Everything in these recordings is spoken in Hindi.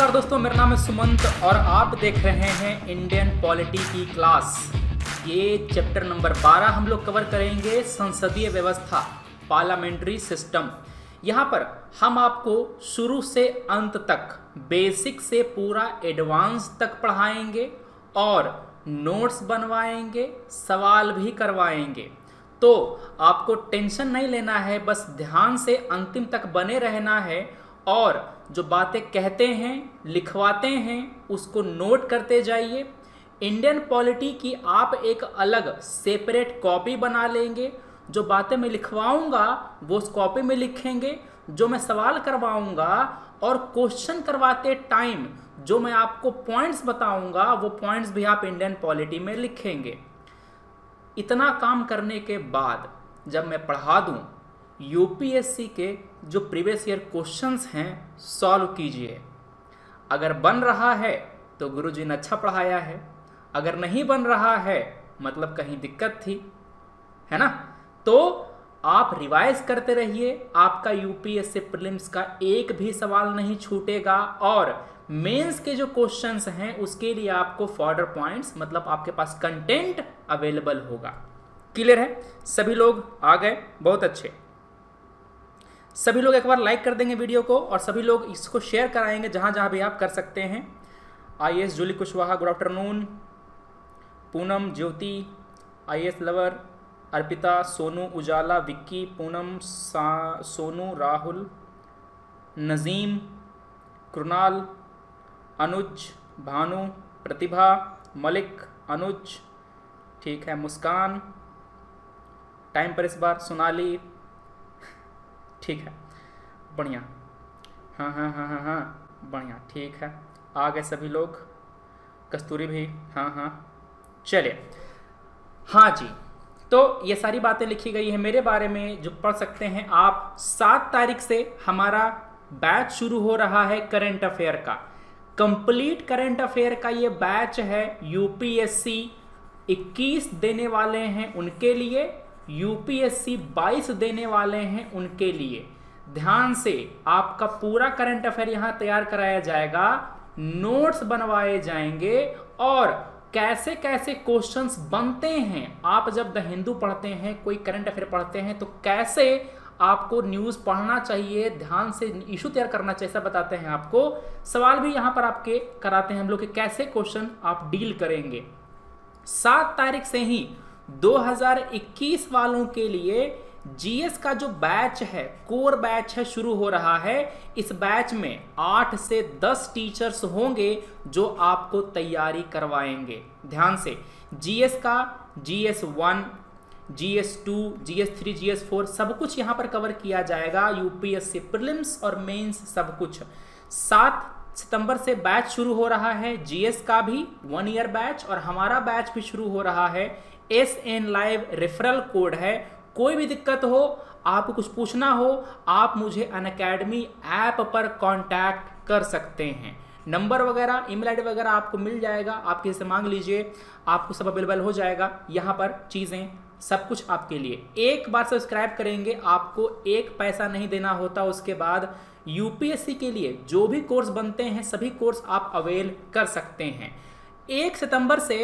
नमस्कार दोस्तों, मेरा नाम है सुमंत और आप देख रहे हैं इंडियन पॉलिटी की क्लास। ये चैप्टर नंबर 12 हम लोग कवर करेंगे, संसदीय व्यवस्था, पार्लियामेंट्री सिस्टम। यहाँ पर हम आपको शुरू से अंत तक, बेसिक से पूरा एडवांस तक पढ़ाएंगे और नोट्स बनवाएंगे, सवाल भी करवाएंगे। तो आपको टेंशन नहीं लेना है, बस ध्यान से अंतिम तक बने रहना है और जो बातें कहते हैं, लिखवाते हैं, उसको नोट करते जाइए। इंडियन पॉलिटी की आप एक अलग सेपरेट कॉपी बना लेंगे। जो बातें मैं लिखवाऊंगा वो उस कॉपी में लिखेंगे, जो मैं सवाल करवाऊंगा और क्वेश्चन करवाते टाइम जो मैं आपको पॉइंट्स बताऊंगा वो पॉइंट्स भी आप इंडियन पॉलिटी में लिखेंगे। इतना काम करने के बाद जब मैं पढ़ा दूं, यूपीएससी के जो प्रीवियस ईयर क्वेश्चंस हैं सॉल्व कीजिए। अगर बन रहा है तो गुरुजी ने अच्छा पढ़ाया है, अगर नहीं बन रहा है मतलब कहीं दिक्कत थी, है ना। तो आप रिवाइज करते रहिए, आपका यूपीएससी प्रीलिम्स का एक भी सवाल नहीं छूटेगा और मेंस के जो क्वेश्चंस हैं उसके लिए आपको फॉर्डर पॉइंट्स मतलब आपके पास कंटेंट अवेलेबल होगा। क्लियर है? सभी लोग आ गए, बहुत अच्छे। सभी लोग एक बार लाइक कर देंगे वीडियो को और सभी लोग इसको शेयर कराएंगे जहां जहां भी आप कर सकते हैं। IAS Julie Kushwaha, good afternoon. Poonam, Jyoti, IAS lover, Arpita, Sonu, Ujala, Vicky, Poonam, Sonu, Rahul, Najim, Krunal, Anuj, Bhanu, Pratibha, Malik, Anuj, ठीक है, मुस्कान, टाइम पर इस बार, सोनाली, ठीक है, बढ़िया, हाँ, बढ़िया, ठीक है, आ गए सभी लोग। कस्तूरी भी, हाँ, चलिए। हाँ जी, तो ये सारी बातें लिखी गई है मेरे बारे में, जो पढ़ सकते हैं आप। 7 तारीख से हमारा बैच शुरू हो रहा है करंट अफेयर का। कंप्लीट करंट अफेयर का ये बैच है। यूपीएससी 21 देने वाले हैं उनके लिए, यूपीएससी 22 देने वाले हैं उनके लिए। ध्यान से आपका पूरा करंट अफेयर यहां तैयार कराया जाएगा, नोट्स बनवाए जाएंगे और कैसे कैसे क्वेश्चंस बनते हैं। आप जब द हिंदू पढ़ते हैं, कोई करंट अफेयर पढ़ते हैं, तो कैसे आपको न्यूज़ पढ़ना चाहिए, ध्यान से इशू तैयार करना चाहिए, सब बताते हैं आपको। सवाल भी यहाँ पर आपके कराते हैं हम लोग कि कैसे क्वेश्चन आप डील करेंगे। 7 तारीख से ही 2021 वालों के लिए जीएस का जो बैच है, कोर बैच है, शुरू हो रहा है। इस बैच में 8 से 10 टीचर्स होंगे जो आपको तैयारी करवाएंगे। ध्यान से, जीएस का GS 1, GS 2, GS 3, GS 4 सब कुछ यहाँ पर कवर किया जाएगा। यूपीएससी प्रीलिम्स और मेंस सब कुछ। 7 सितंबर से बैच शुरू हो रहा है, जीएस का भी 1 ईयर बैच और हमारा बैच भी शुरू हो रहा है। SN लाइव रेफरल कोड है। कोई भी दिक्कत हो, आपको कुछ पूछना हो, आप मुझे अनअकैडमी ऐप पर कांटेक्ट कर सकते हैं। नंबर वगैरह, ईमेल आईडी वगैरह आपको मिल जाएगा, आप किसी से मांग लीजिए, आपको सब अवेलेबल हो जाएगा। यहाँ पर चीज़ें सब कुछ आपके लिए। एक बार सब्सक्राइब करेंगे, आपको एक पैसा नहीं देना होता। उसके बाद यूपीएससी के लिए जो भी कोर्स बनते हैं सभी कोर्स आप अवेल कर सकते हैं। 1 सितंबर से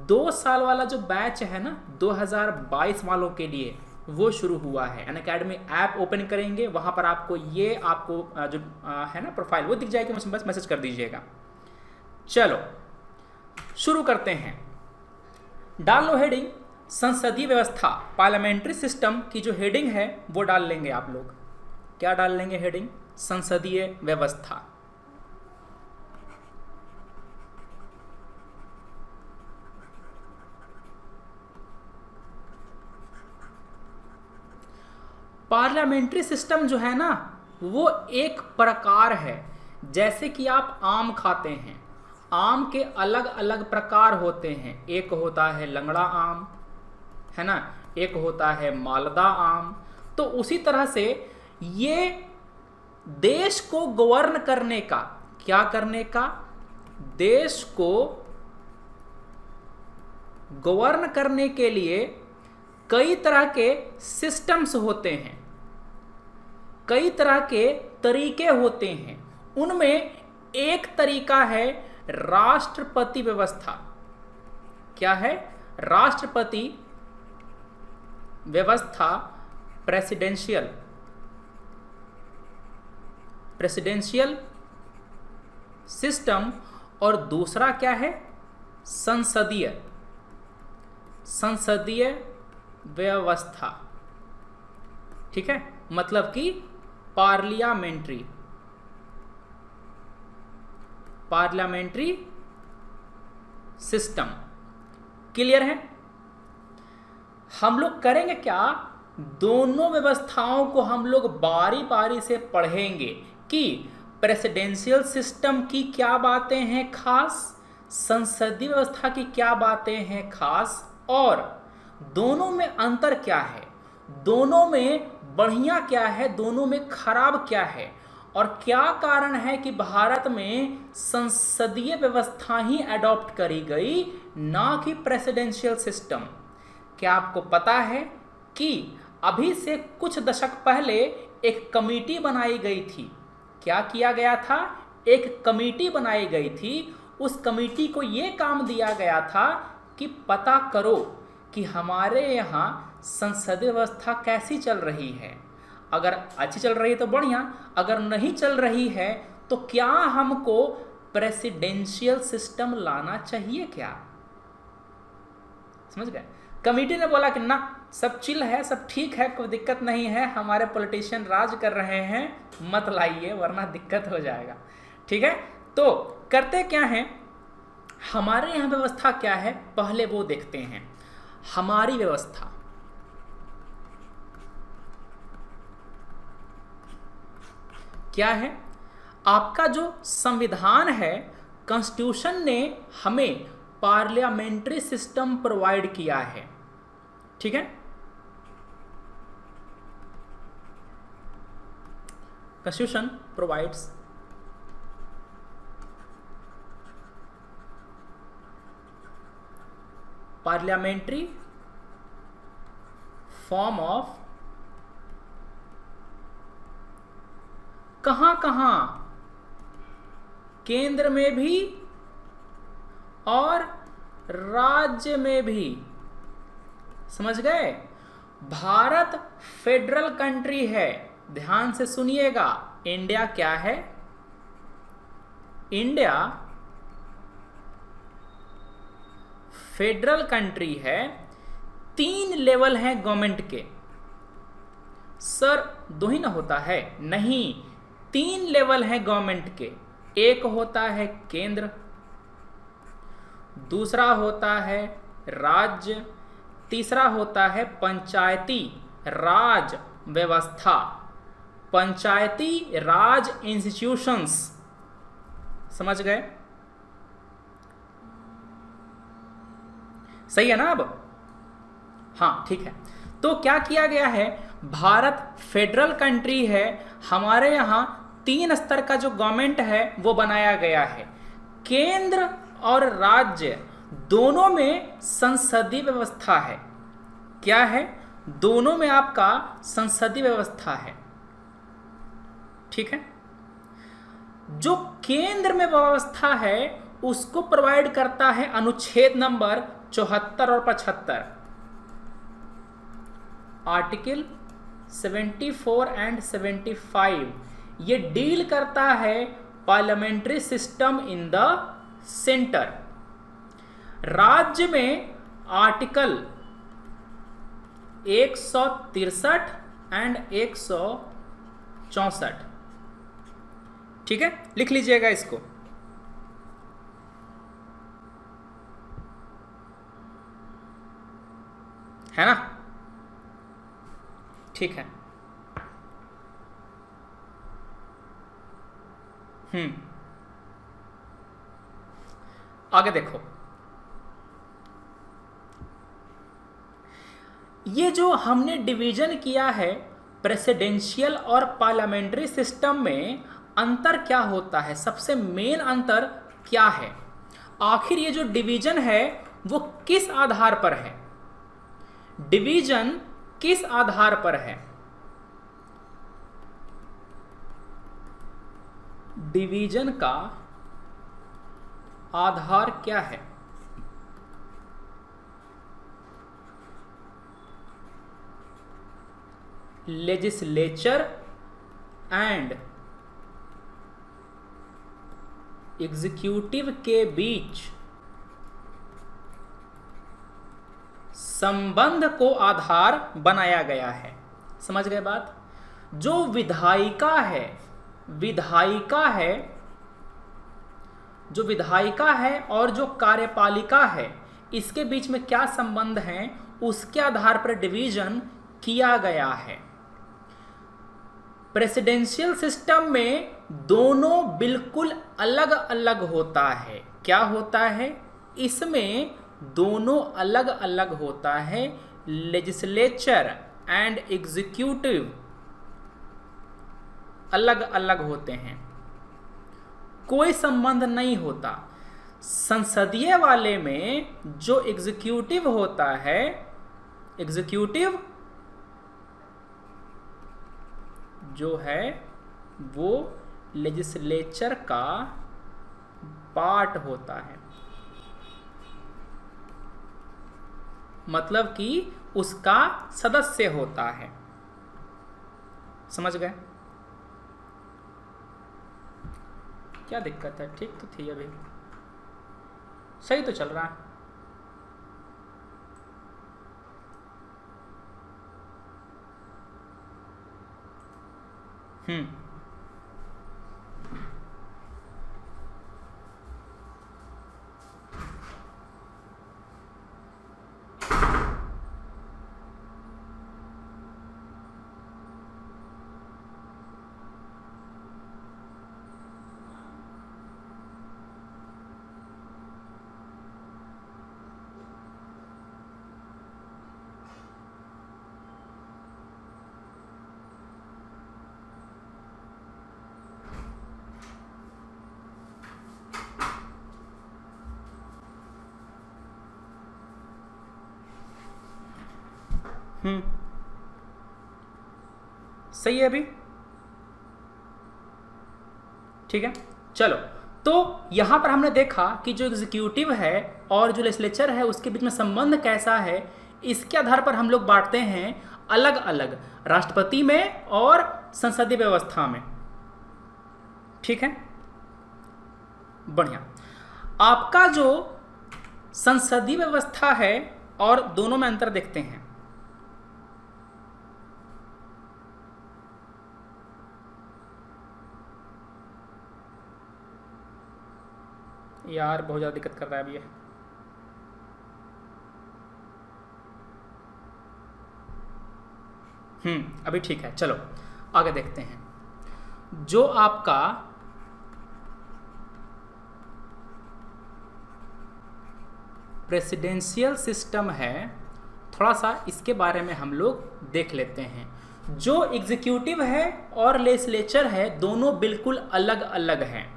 2 साल वाला जो बैच है ना 2022 वालों के लिए, वो शुरू हुआ है। अनअकैडमी ऐप ओपन करेंगे, वहां पर आपको ये जो है ना प्रोफाइल वो दिख जाएगी, मुझे बस मैसेज कर दीजिएगा। चलो शुरू करते हैं। डाल लो हेडिंग, संसदीय व्यवस्था, पार्लियामेंट्री सिस्टम की जो हेडिंग है वो डाल लेंगे आप लोग। क्या डाल लेंगे हेडिंग? संसदीय व्यवस्था। पार्लियामेंट्री सिस्टम जो है ना वो एक प्रकार है, जैसे कि आप आम खाते हैं, आम के अलग अलग प्रकार होते हैं। एक होता है लंगड़ा आम, है ना, एक होता है मालदा आम। तो उसी तरह से ये देश को गवर्न करने का, क्या करने का, देश को गवर्न करने के लिए कई तरह के सिस्टम्स होते हैं, कई तरह के तरीके होते हैं। उनमें एक तरीका है राष्ट्रपति व्यवस्था। क्या है? राष्ट्रपति व्यवस्था, प्रेसिडेंशियल सिस्टम। और दूसरा क्या है? संसदीय व्यवस्था। ठीक है, मतलब कि पार्लियामेंट्री सिस्टम। क्लियर है? हम लोग करेंगे क्या, दोनों व्यवस्थाओं को हम लोग बारी बारी से पढ़ेंगे कि प्रेसिडेंशियल सिस्टम की क्या बातें हैं खास, संसदीय व्यवस्था की क्या बातें हैं खास, और दोनों में अंतर क्या है, दोनों में बढ़िया क्या है, दोनों में खराब क्या है, और क्या कारण है कि भारत में संसदीय व्यवस्था ही अडॉप्ट करी गई, ना कि प्रेसिडेंशियल सिस्टम। क्या आपको पता है कि अभी से कुछ दशक पहले एक कमेटी बनाई गई थी? क्या किया गया था? एक कमेटी बनाई गई थी। उस कमेटी को यह काम दिया गया था कि पता करो कि हमारे यहाँ संसदीय व्यवस्था कैसी चल रही है। अगर अच्छी चल रही है तो बढ़िया, अगर नहीं चल रही है तो क्या हमको प्रेसिडेंशियल सिस्टम लाना चाहिए क्या? समझ गए? कमेटी ने बोला कि ना, सब चिल है, सब ठीक है, कोई दिक्कत नहीं है, हमारे पॉलिटिशियन राज कर रहे हैं, मत लाइए वरना दिक्कत हो जाएगा। ठीक है, तो करते क्या है, हमारे यहाँ व्यवस्था क्या है पहले वो देखते हैं। हमारी व्यवस्था क्या है? आपका जो संविधान है, कॉन्स्टिट्यूशन ने हमें पार्लियामेंट्री सिस्टम प्रोवाइड किया है। ठीक है, constitution provides parliamentary form of, कहां कहां, केंद्र में भी और राज्य में भी। समझ गए? भारत फेडरल कंट्री है, ध्यान से सुनिएगा। इंडिया क्या है? इंडिया फेडरल कंट्री है। 3 लेवल हैं गवर्नमेंट के। सर 2 ही ना होता है? नहीं, 3 लेवल हैं गवर्नमेंट के। एक होता है केंद्र, दूसरा होता है राज्य, तीसरा होता है पंचायती राज व्यवस्था, पंचायती राज इंस्टीट्यूशंस। समझ गए? सही है ना अब? हाँ, ठीक है। तो क्या किया गया है, भारत फेडरल कंट्री है, हमारे यहाँ 3 स्तर का जो गवर्नमेंट है वो बनाया गया है। केंद्र और राज्य दोनों में संसदीय व्यवस्था है। क्या है? दोनों में आपका संसदीय व्यवस्था है। ठीक है, जो केंद्र में व्यवस्था है उसको प्रोवाइड करता है अनुच्छेद नंबर 74 और 75, आर्टिकल 74 एंड 75। ये डील करता है parliamentary system in the centre. राज्य में आर्टिकल 163 एंड 164। ठीक है, लिख लीजिएगा इसको। है ना? ठीक है। आगे देखो, ये जो हमने डिवीजन किया है प्रेसिडेंशियल और पार्लियामेंट्री सिस्टम में, अंतर क्या होता है, सबसे मेन अंतर क्या है? आखिर ये जो डिवीजन है वो किस आधार पर है? डिवीजन किस आधार पर है? डिवीजन का आधार क्या है? लेजिस्लेचर एंड एग्जीक्यूटिव के बीच संबंध को आधार बनाया गया है। समझ गए बात? जो विधायिका है और जो कार्यपालिका है, इसके बीच में क्या संबंध है, उसके आधार पर डिवीजन किया गया है। प्रेसिडेंशियल सिस्टम में दोनों बिल्कुल अलग अलग होता है। क्या होता है? इसमें दोनों अलग अलग होता है। लेजिस्लेचर एंड एग्जीक्यूटिव अलग अलग होते हैं, कोई संबंध नहीं होता। संसदीय वाले में जो एग्जीक्यूटिव होता है, एग्जीक्यूटिव जो है वो लेजिस्लेचर का पार्ट होता है, मतलब कि उसका सदस्य होता है। समझ गए? क्या दिक्कत है? ठीक तो थी, अभी सही तो चल रहा है। सही है अभी? ठीक है, चलो। तो यहां पर हमने देखा कि जो एग्जीक्यूटिव है और जो लेजिस्लेचर है उसके बीच में संबंध कैसा है, इसके आधार पर हम लोग बांटते हैं अलग अलग, राष्ट्रपति में और संसदीय व्यवस्था में। ठीक है, बढ़िया। आपका जो संसदीय व्यवस्था है और दोनों में अंतर देखते हैं। यार बहुत ज़्यादा दिक्कत कर रहा है अभी ये। अभी ठीक है, चलो आगे देखते हैं। जो आपका प्रेसिडेंशियल सिस्टम है, थोड़ा सा इसके बारे में हम लोग देख लेते हैं। जो एग्जीक्यूटिव है और लेजिस्लेचर है, दोनों बिल्कुल अलग अलग हैं।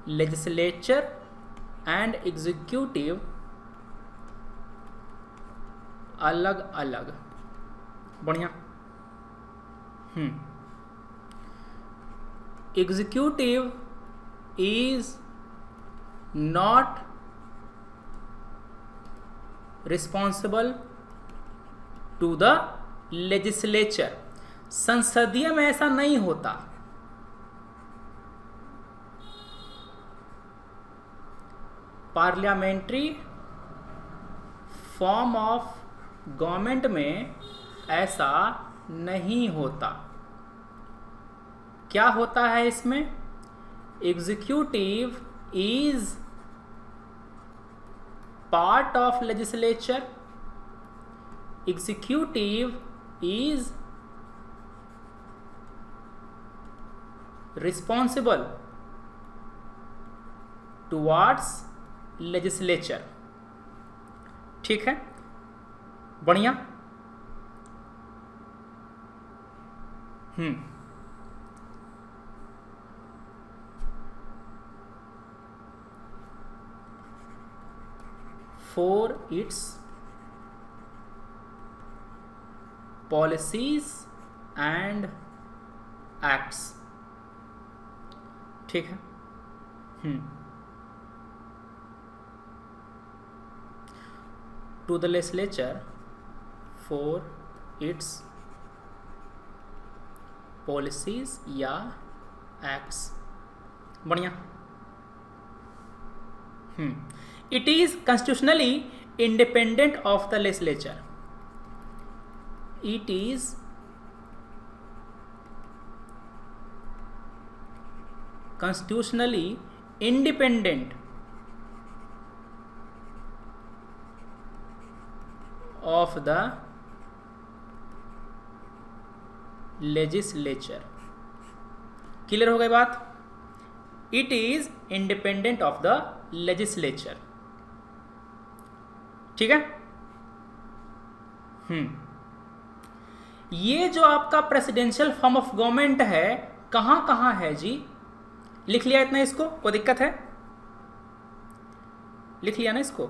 लेजिस्लेचर एंड एग्जीक्यूटिव अलग अलग। बढ़िया। Executive is not responsible to the legislature. संसदीय में ऐसा नहीं होता। पार्लियामेंट्री फॉर्म ऑफ गवर्नमेंट में ऐसा नहीं होता। क्या होता है इसमें? Executive is part of legislature, executive is responsible towards legislature. ठीक है, बढ़िया। For its policies and acts. ठीक है। To the legislature for its policies या एक्ट्स। बढ़िया। It is constitutionally independent of the legislature. It is constitutionally independent of the legislature। Clear हो गई बात? It is independent of the legislature. ठीक है। ये जो आपका प्रेसिडेंशियल फॉर्म ऑफ गवर्नमेंट है कहां कहां है जी? लिख लिया इतना? इसको कोई दिक्कत है? लिख लिया ना इसको?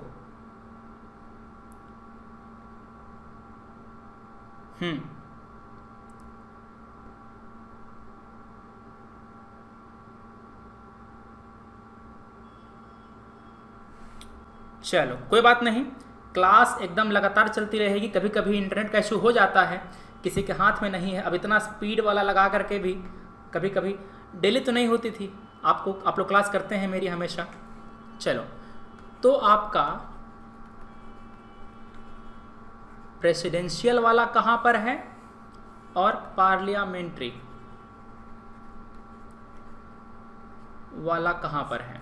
चलो कोई बात नहीं, क्लास एकदम लगातार चलती रहेगी। कभी कभी इंटरनेट का इशू हो जाता है, किसी के हाथ में नहीं है। अब इतना स्पीड वाला लगा करके भी कभी कभी, डेली तो नहीं होती थी। आप लोग क्लास करते हैं मेरी हमेशा। चलो, तो आपका प्रेसिडेंशियल वाला कहां पर है और पार्लियामेंट्री वाला कहां पर है?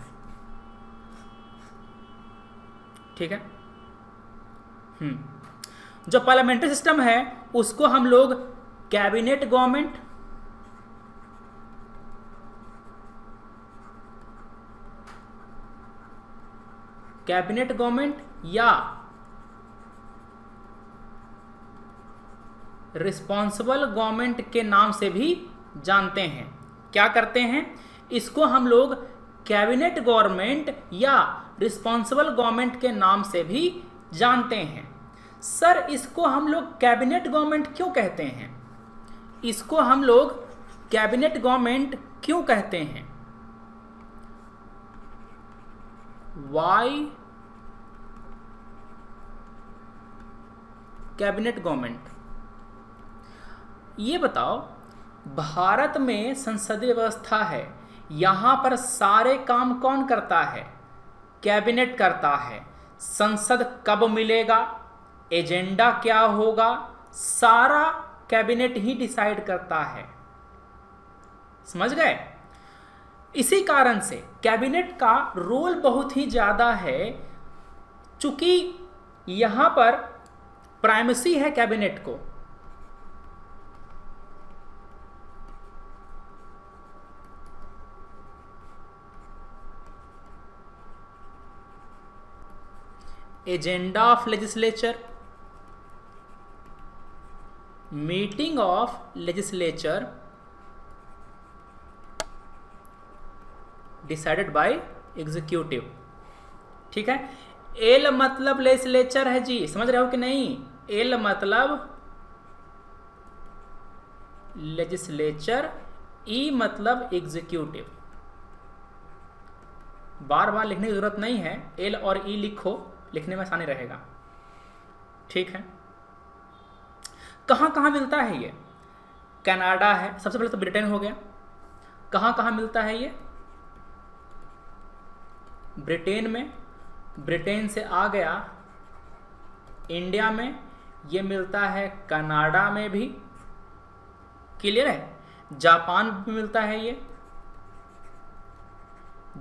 ठीक है। जो पार्लियामेंट्री सिस्टम है उसको हम लोग कैबिनेट गवर्नमेंट, कैबिनेट गवर्नमेंट या रिस्पॉन्सिबल गवर्नमेंट के नाम से भी जानते हैं। क्या करते हैं? इसको हम लोग कैबिनेट गवर्नमेंट या रिस्पॉन्सिबल गवर्नमेंट के नाम से भी जानते हैं। सर इसको हम लोग कैबिनेट गवर्नमेंट क्यों कहते हैं? इसको हम लोग कैबिनेट गवर्नमेंट क्यों कहते हैं? Why cabinet government? ये बताओ, भारत में संसदीय व्यवस्था है, यहां पर सारे काम कौन करता है? कैबिनेट करता है। संसद कब मिलेगा, एजेंडा क्या होगा, सारा कैबिनेट ही डिसाइड करता है। समझ गए? इसी कारण से कैबिनेट का रोल बहुत ही ज्यादा है, चूंकि यहां पर प्राइमेसी है कैबिनेट को। Agenda of legislature, meeting of legislature decided by executive. ठीक है। एल मतलब लेजिस्लेचर है जी, समझ रहे हो कि नहीं? एल मतलब लेजिस्लेचर, ई मतलब एग्जीक्यूटिव। बार बार लिखने की जरूरत नहीं है, एल और ई लिखो, लिखने में आसानी रहेगा। ठीक है। कहां कहां मिलता है ये? कनाडा है, सबसे पहले तो ब्रिटेन हो गया। कहां कहां मिलता है ये? ब्रिटेन में, ब्रिटेन से आ गया इंडिया में, ये मिलता है कनाडा में भी। क्लियर है? जापान में मिलता है ये,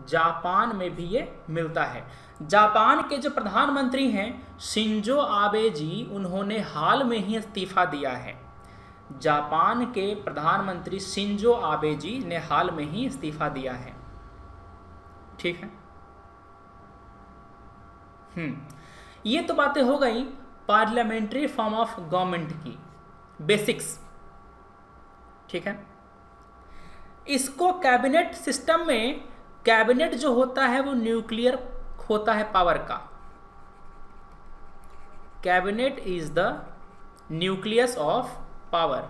जापान में भी ये मिलता है। जापान के जो प्रधानमंत्री हैं शिंजो आबे जी, उन्होंने हाल में ही इस्तीफा दिया है। जापान के प्रधानमंत्री शिंजो आबे जी ने हाल में ही इस्तीफा दिया है। ठीक है। ये तो बातें हो गई पार्लियामेंट्री फॉर्म ऑफ गवर्नमेंट की बेसिक्स। ठीक है। इसको कैबिनेट सिस्टम में, कैबिनेट जो होता है वो न्यूक्लियर होता है पावर का। Cabinet is the nucleus of power,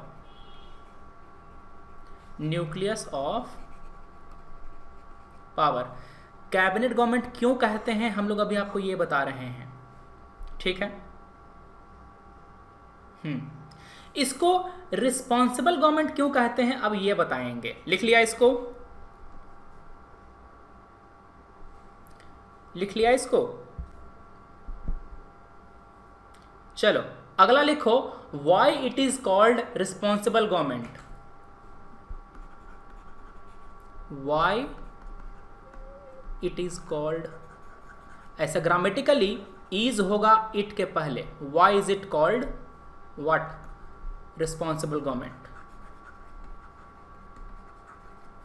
nucleus of power. Cabinet government क्यों कहते हैं हम लोग अभी आपको ये बता रहे हैं, ठीक है। इसको रिस्पॉन्सिबल गवर्नमेंट क्यों कहते हैं अब ये बताएंगे। लिख लिया इसको, लिख लिया इसको। चलो अगला लिखो, why it is called responsible government. Why it is called, ऐसा ग्रामेटिकली इज होगा इट के पहले। Why is it called what, responsible government,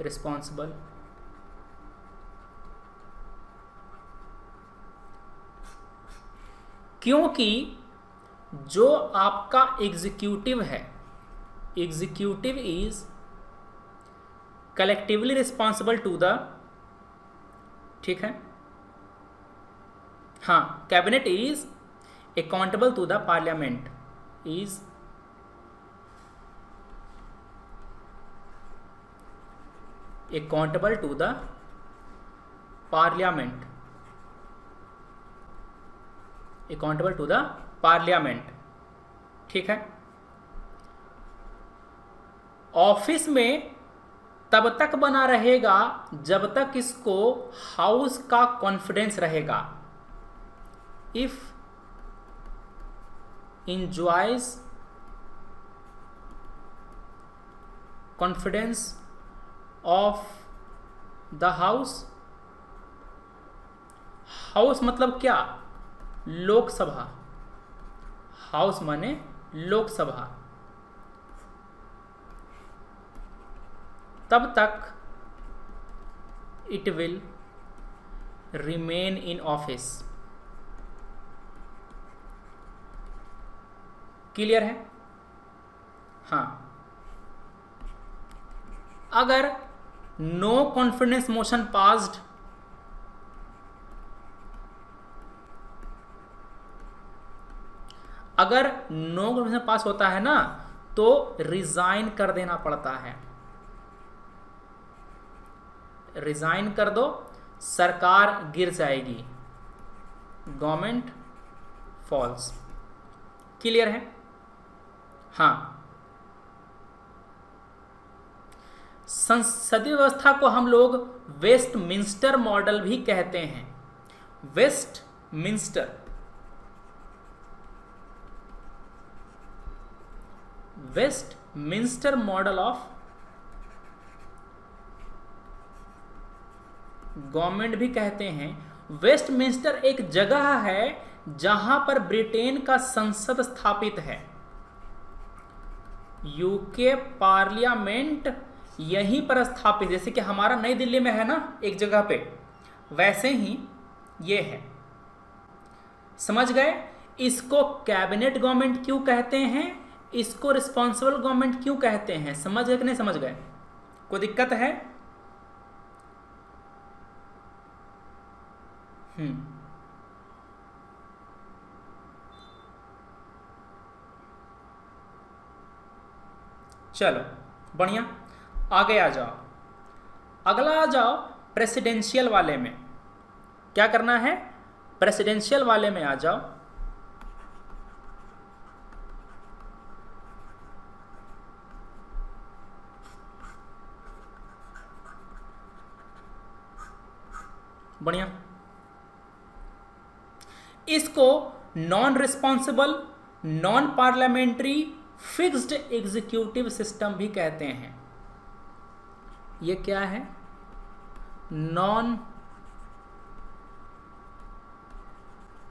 responsible. क्योंकि जो आपका एग्जीक्यूटिव है, executive is collectively responsible to the, ठीक है, हाँ, cabinet is accountable to the parliament, is accountable to the parliament, accountable to the parliament, ठीक है। ऑफिस में तब तक बना रहेगा जब तक इसको हाउस का कॉन्फिडेंस रहेगा। If enjoys confidence of the house, house मतलब क्या, लोकसभा, हाउस माने लोकसभा, तब तक it will remain in office. Clear है, हाँ। अगर नो कॉन्फिडेंस मोशन पास्ड, अगर नो कॉन्फिडेंस पास होता है ना तो रिजाइन कर देना पड़ता है, रिजाइन कर दो, सरकार गिर जाएगी, गवर्नमेंट फॉल्स। क्लियर है, हाँ। संसदीय व्यवस्था को हम लोग वेस्टमिंस्टर मॉडल भी कहते हैं, Westminster, Westminster model of government भी कहते हैं। वेस्टमिंस्टर एक जगह है जहां पर ब्रिटेन का संसद स्थापित है, यूके पार्लियामेंट यहीं पर स्थापित, जैसे कि हमारा नई दिल्ली में है ना एक जगह पे, वैसे ही ये है। समझ गए, इसको कैबिनेट गवर्नमेंट क्यों कहते हैं, इसको रिस्पॉन्सिबल गवर्नमेंट क्यों कहते हैं, समझ गए कि नहीं समझ गए, कोई दिक्कत है? चलो बढ़िया, आगे आ जाओ। अगला आ जाओ प्रेसिडेंशियल वाले में। क्या करना है, प्रेसिडेंशियल वाले में आ जाओ। बढ़िया, इसको non responsible, non parliamentary, fixed executive system भी कहते हैं। ये क्या है, non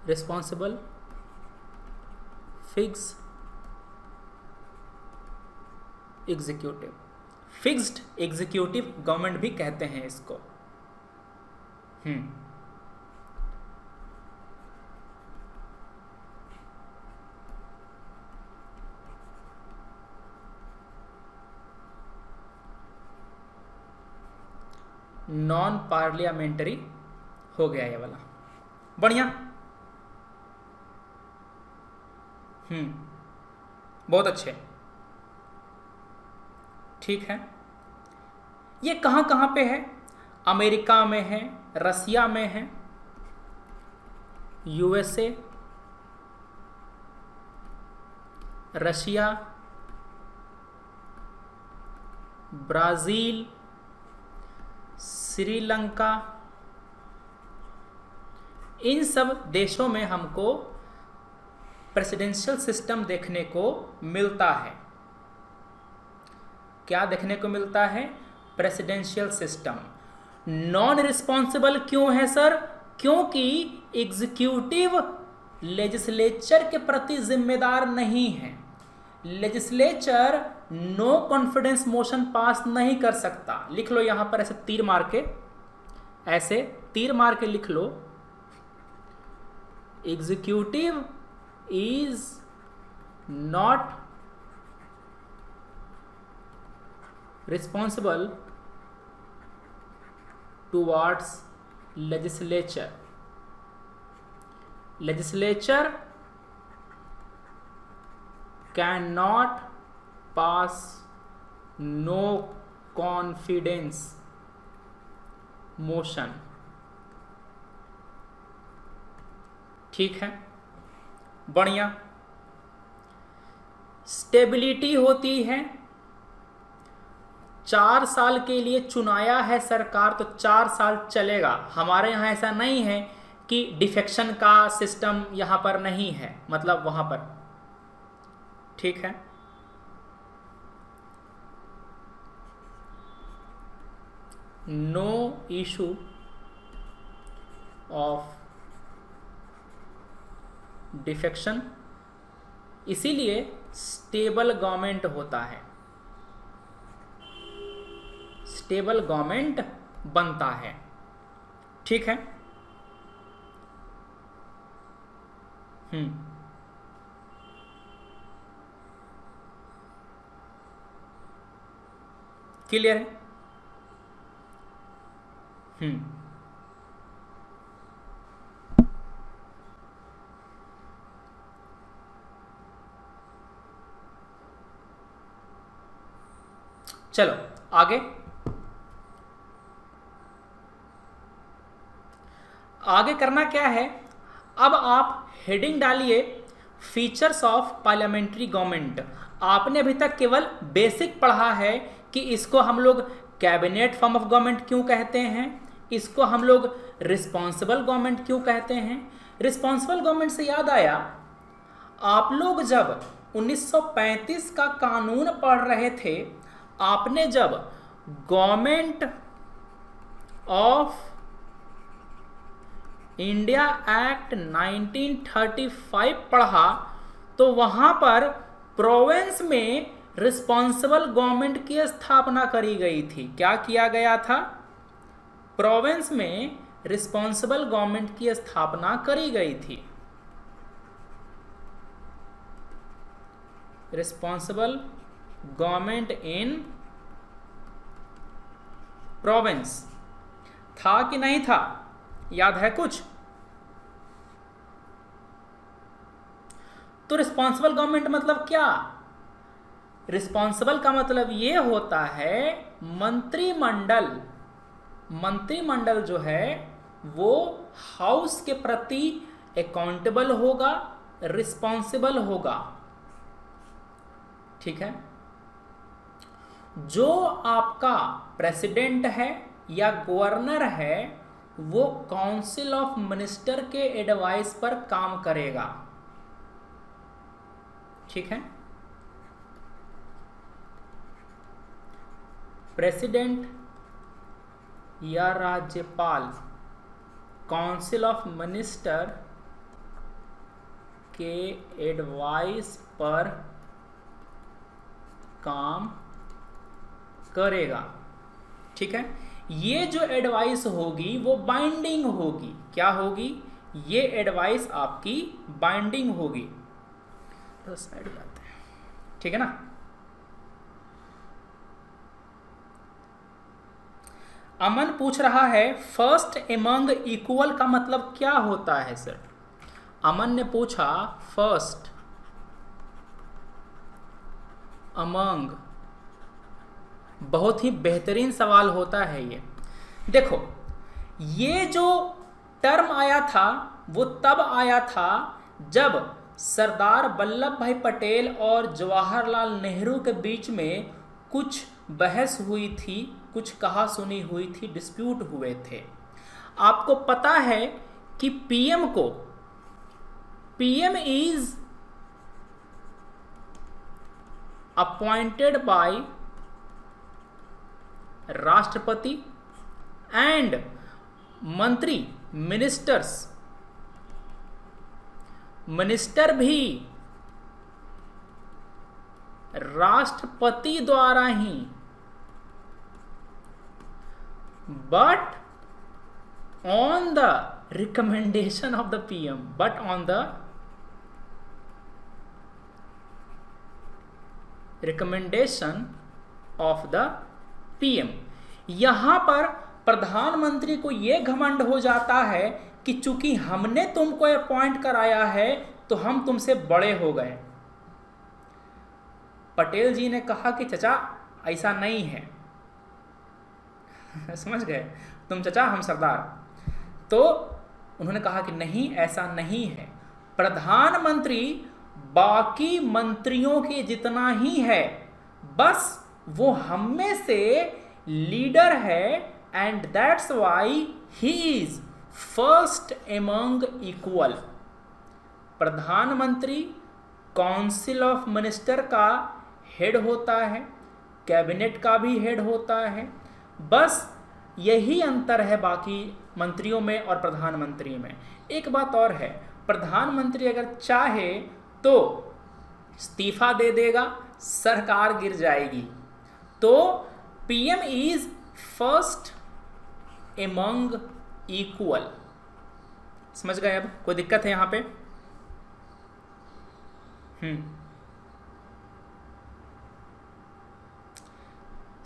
responsible, fix executive, fixed executive government भी कहते हैं इसको। नॉन पार्लियामेंट्री हो गया ये वाला, बढ़िया। बहुत अच्छे, ठीक है। ये कहां कहां पे है, अमेरिका में है, रसिया में है, यूएसए, रशिया, ब्राज़ील, श्रीलंका, इन सब देशों में हमको प्रेसिडेंशियल सिस्टम देखने को मिलता है। क्या देखने को मिलता है? Presidential system. नॉन रिस्पॉन्सिबल क्यों है सर? क्योंकि एग्जीक्यूटिव लेजिस्लेचर के प्रति जिम्मेदार नहीं है। Legislature no confidence motion pass नहीं कर सकता। लिख लो यहां पर ऐसे तीर मार के, ऐसे तीर मार के लिख लो, executive is not responsible towards legislature. Legislature cannot pass no confidence motion. ठीक है, बढ़िया। स्टेबिलिटी होती है, 4 साल के लिए चुनाया है सरकार तो 4 साल चलेगा। हमारे यहाँ ऐसा नहीं है कि डिफेक्शन का सिस्टम यहाँ पर नहीं है, मतलब वहाँ पर। ठीक है, नो इशू ऑफ डिफेक्शन, इसीलिए स्टेबल गवर्नमेंट होता है, स्टेबल गवर्नमेंट बनता है। ठीक है, क्लियर है? चलो आगे। आगे करना क्या है, अब आप हेडिंग डालिए फीचर्स ऑफ पार्लियामेंट्री गवर्नमेंट। आपने अभी तक केवल बेसिक पढ़ा है कि इसको हम लोग कैबिनेट फॉर्म ऑफ गवर्नमेंट क्यों कहते हैं, इसको हम लोग रिस्पॉन्सिबल गवर्नमेंट क्यों कहते हैं। रिस्पॉन्सिबल गवर्नमेंट से याद आया, आप लोग जब 1935 का कानून पढ़ रहे थे, आपने जब गवर्नमेंट ऑफ इंडिया एक्ट 1935 पढ़ा तो वहां पर प्रोविंस में रिस्पॉन्सिबल गवर्नमेंट की स्थापना करी गई थी। क्या किया गया था? प्रोविंस में रिस्पॉन्सिबल गवर्नमेंट की स्थापना करी गई थी। रिस्पॉन्सिबल गवर्नमेंट इन प्रोविंस था कि नहीं था? याद है कुछ? तो रिस्पॉन्सिबल गवर्नमेंट मतलब क्या? रिस्पॉन्सिबल का मतलब ये होता है मंत्रिमंडल। मंत्रिमंडल जो है वो हाउस के प्रति अकाउंटेबल होगा, रिस्पॉन्सिबल होगा। ठीक है, जो आपका प्रेसिडेंट है या गवर्नर है वो काउंसिल ऑफ मिनिस्टर के एडवाइस पर काम करेगा। ठीक है, प्रेसिडेंट या राज्यपाल काउंसिल ऑफ मिनिस्टर के एडवाइस पर काम करेगा। ठीक है, ये जो एडवाइस होगी वो बाइंडिंग होगी। क्या होगी? ये एडवाइस आपकी बाइंडिंग होगी। तो साइड जाते हैं, ठीक है ना। अमन पूछ रहा है फर्स्ट एमंग इक्वल का मतलब क्या होता है सर? अमन ने पूछा फर्स्ट अमंग, बहुत ही बेहतरीन सवाल होता है ये। देखो, ये जो टर्म आया था वो तब आया था जब सरदार वल्लभ भाई पटेल और जवाहरलाल नेहरू के बीच में कुछ बहस हुई थी, कुछ कहा सुनी हुई थी, डिस्प्यूट हुए थे। आपको पता है कि पीएम इज अपॉइंटेड बाय राष्ट्रपति एंड मंत्री मिनिस्टर भी राष्ट्रपति द्वारा ही, but on the recommendation of the PM, but on the recommendation of the PM. यहां पर प्रधानमंत्री को यह घमंड हो जाता है कि चूंकि हमने तुमको अपॉइंट कराया है तो हम तुमसे बड़े हो गए। पटेल जी ने कहा कि चचा ऐसा नहीं है समझ गए तुम चचा, हम सरदार। तो उन्होंने कहा कि नहीं, ऐसा नहीं है, प्रधानमंत्री बाकी मंत्रियों के जितना ही है, बस वो हम में से लीडर है, and that's why he is first among equal. प्रधानमंत्री काउंसिल ऑफ मिनिस्टर का हेड होता है, कैबिनेट का भी हेड होता है, बस यही अंतर है बाकी मंत्रियों में और प्रधानमंत्री में। एक बात और है, प्रधानमंत्री अगर चाहे तो इस्तीफा दे देगा, सरकार गिर जाएगी। तो PM is first among equal. समझ गए? अब कोई दिक्कत है यहां पे?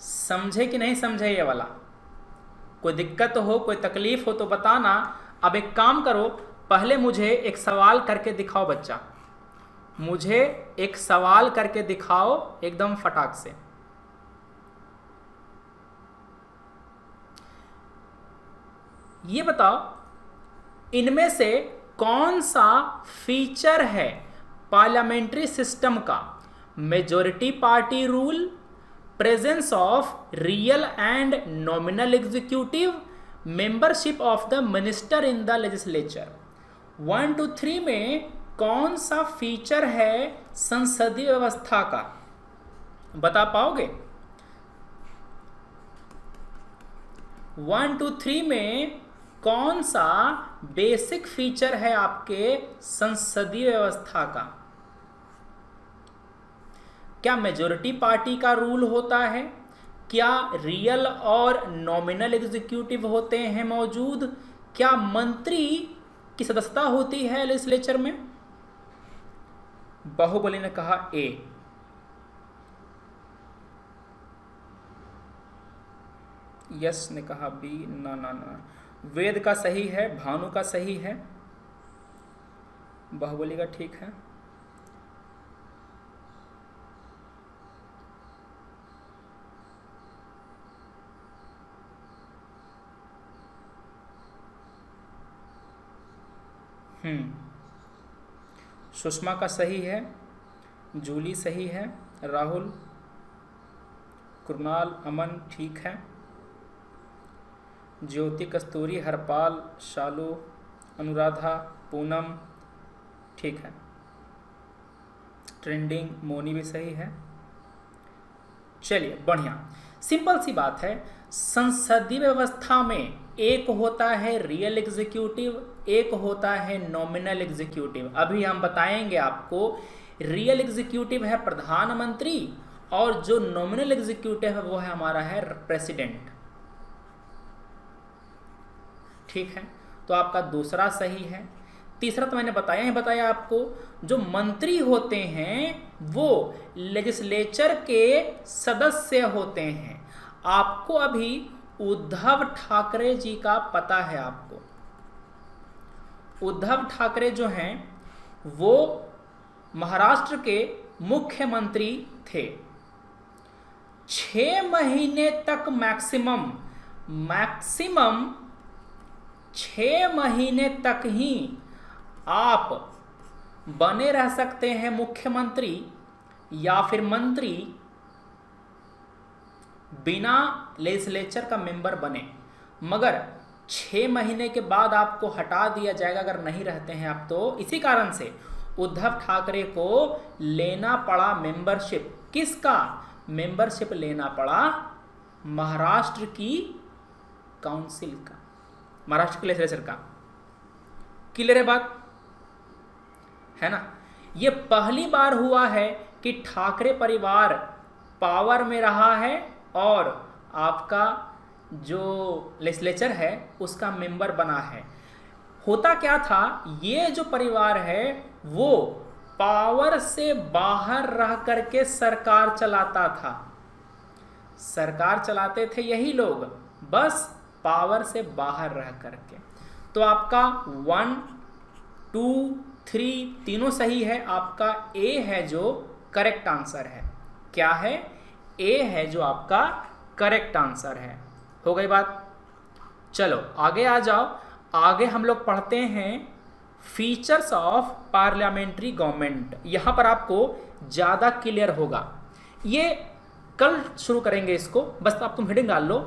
समझे कि नहीं समझे ये वाला? कोई दिक्कत हो, कोई तकलीफ हो तो बताना। अब एक काम करो, पहले मुझे एक सवाल करके दिखाओ बच्चा, मुझे एक सवाल करके दिखाओ एकदम फटाक से। ये बताओ इनमें से कौन सा फीचर है पार्लियामेंट्री सिस्टम का? Majority party rule, presence of real and nominal executive, membership of the minister in the legislature. 1 to 3 में कौन सा फीचर है संसदीय व्यवस्था का? बता पाओगे? 1 to 3 में कौन सा बेसिक फीचर है आपके संसदीय व्यवस्था का? क्या मेजॉरिटी पार्टी का रूल होता है? क्या रियल और नॉमिनल एग्जीक्यूटिव होते हैं मौजूद? क्या मंत्री की सदस्यता होती है लेजिस्लेचर में? बाहुबली ने कहा ए। यस ने कहा बी। ना ना ना, वेद का सही है, भानु का सही है, बाहुबली का ठीक है। सुषमा का सही है, जूली सही है, राहुल, कृणाल, अमन ठीक है, ज्योति, कस्तूरी, हरपाल, शालू, अनुराधा, पूनम ठीक है, ट्रेंडिंग, मोनी भी सही है। चलिए बढ़िया, सिंपल सी बात है। संसदीय व्यवस्था में एक होता है रियल एग्जीक्यूटिव, एक होता है नॉमिनल एग्जीक्यूटिव। अभी हम बताएंगे आपको। रियल एग्जीक्यूटिव है प्रधानमंत्री और जो नॉमिनल एग्जीक्यूटिव है वो है हमारा है प्रेसिडेंट। ठीक है, तो आपका दूसरा सही है। तीसरा तो मैंने बताया आपको, जो मंत्री होते हैं वो लेजिस्लेचर के सदस्य होते हैं। आपको अभी उद्धव ठाकरे जी का पता है आपको। उद्धव ठाकरे जो हैं वो महाराष्ट्र के मुख्यमंत्री थे। 6 महीने तक मैक्सिमम मैक्सिमम 6 महीने तक ही आप बने रह सकते हैं मुख्यमंत्री या फिर मंत्री बिना लेजिस्लेचर का मेंबर बने, मगर 6 महीने के बाद आपको हटा दिया जाएगा अगर नहीं रहते हैं आप तो। इसी कारण से उद्धव ठाकरे को लेना पड़ा मेंबरशिप। किसका मेंबरशिप लेना पड़ा? महाराष्ट्र की काउंसिल का, महाराष्ट्र के लेजिस्लेचर का। क्लियर है बात, है ना? ये पहली बार हुआ है कि ठाकरे परिवार पावर में रहा है और आपका जो लेजिस्लेचर है उसका मेंबर बना है। होता क्या था, ये जो परिवार है वो पावर से बाहर रह करके सरकार चलाता था। सरकार चलाते थे यही लोग, बस पावर से बाहर रह करके। तो आपका 1, 2, 3 तीनों सही है। आपका ए है जो करेक्ट आंसर है। क्या है? ए है जो आपका करेक्ट आंसर है। हो गई बात? चलो आगे आ जाओ। आगे हम लोग पढ़ते हैं फीचर्स ऑफ पार्लियामेंट्री गवर्नमेंट। यहां पर आपको ज्यादा क्लियर होगा। ये कल शुरू करेंगे इसको, बस आप तुम हेडिंग डाल लो,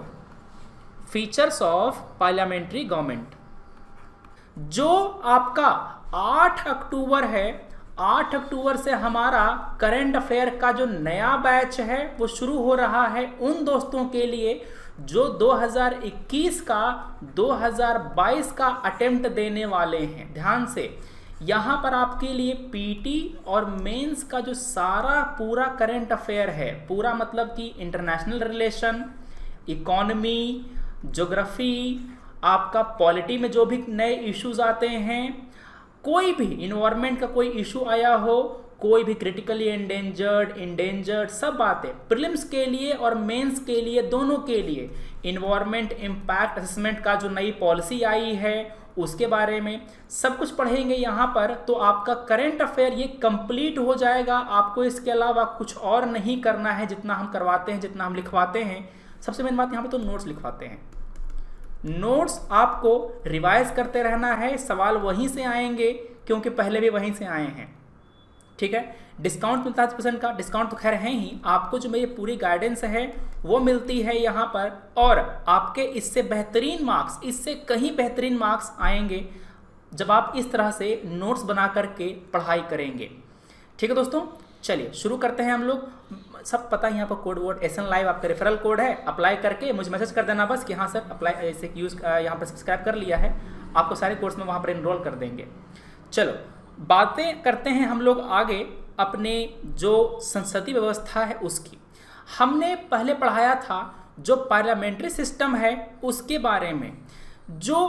फीचर्स ऑफ पार्लियामेंट्री गवर्नमेंट। जो आपका 8 अक्टूबर है, 8 अक्टूबर से हमारा करंट अफेयर का जो नया बैच है वो शुरू हो रहा है उन दोस्तों के लिए जो 2021 का 2022 का अटेम्प्ट देने वाले हैं। ध्यान से, यहाँ पर आपके लिए पीटी और मेंस का जो सारा पूरा करंट अफेयर है, पूरा मतलब कि इंटरनेशनल रिलेशन, इकोनॉमी, ज्योग्राफी, आपका पॉलिटी में जो भी नए इश्यूज आते हैं, कोई भी इन्वायरमेंट का कोई इशू आया हो, कोई भी क्रिटिकली इंडेंजर्ड सब बातें प्रीलिम्स के लिए और मेंस के लिए, दोनों के लिए। इन्वायरमेंट इम्पैक्ट असेसमेंट का जो नई पॉलिसी आई है उसके बारे में सब कुछ पढ़ेंगे यहाँ पर। तो आपका करंट अफेयर ये कंप्लीट हो जाएगा। आपको इसके अलावा कुछ और नहीं करना है, जितना हम करवाते हैं, जितना हम लिखवाते हैं। सबसे मेन बात यहाँ पे तो नोट्स लिखवाते हैं। नोट्स आपको रिवाइज करते रहना है, सवाल वहीं से आएंगे क्योंकि पहले भी वहीं से आए हैं। ठीक है? डिस्काउंट 45% का डिस्काउंट तो खैर है ही, आपको जो मेरी पूरी गाइडेंस है वो मिलती है यहाँ पर, और आपके इससे बेहतरीन मार्क्स, इससे कहीं बेहतरीन मार्क्स आएंगे जब आप इस तरह से नोट्स बना करके पढ़ाई करेंगे। ठीक है दोस्तों, चलिए शुरू करते हैं हम लोग। सब पता है यहाँ पर कोड वर्ड एसन लाइव आपका रेफरल कोड है, अप्लाई करके मुझे मैसेज कर देना बस कि हाँ सर अप्लाई ऐसे यूज़ यहाँ पर सब्सक्राइब कर लिया है, आपको सारे कोर्स में वहाँ पर इनरोल कर देंगे। चलो बातें करते हैं हम लोग आगे अपने जो संसदीय व्यवस्था है उसकी। हमने पहले पढ़ाया था जो पार्लियामेंट्री सिस्टम है उसके बारे में। जो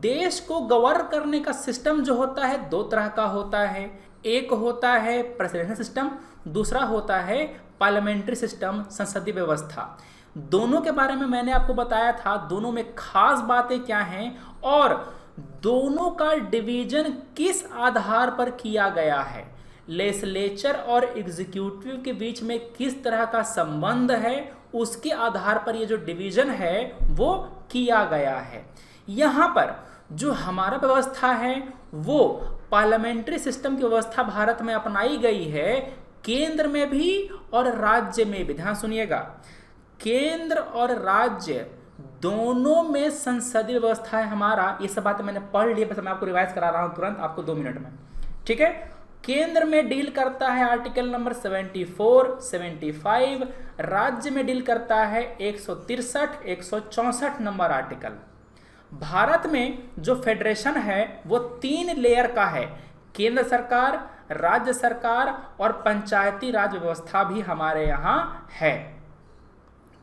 देश को गवर्न करने का सिस्टम जो होता है 2 तरह का होता है। एक होता है प्रेसिडेंशियल सिस्टम, दूसरा होता है पार्लियामेंट्री सिस्टम, संसदीय व्यवस्था। दोनों के बारे में मैंने आपको बताया था, दोनों में खास बातें क्या हैं और दोनों का डिवीजन किस आधार पर किया गया है, लेजिस्लेचर और एग्जीक्यूटिव के बीच में किस तरह का संबंध है, उसके आधार पर ये जो डिवीजन है वो किया गया है। यहाँ पर जो हमारा व्यवस्था है वो पार्लियामेंट्री सिस्टम की व्यवस्था भारत में अपनाई गई है, केंद्र में भी और राज्य में भी। ध्यान सुनिएगा, केंद्र और राज्य दोनों में संसदीय व्यवस्था है हमारा। ये सब बातें मैंने पढ़ ली, बस मैं आपको रिवाइज करा रहा हूं तुरंत, आपको 2 मिनट में। ठीक है? केंद्र में डील करता है आर्टिकल नंबर 74, 75, राज्य में डील करता है 163, 164 नंबर आर्टिकल। भारत में जो फेडरेशन है वो 3 लेयर का है, केंद्र सरकार, राज्य सरकार और पंचायती राज व्यवस्था भी हमारे यहाँ है।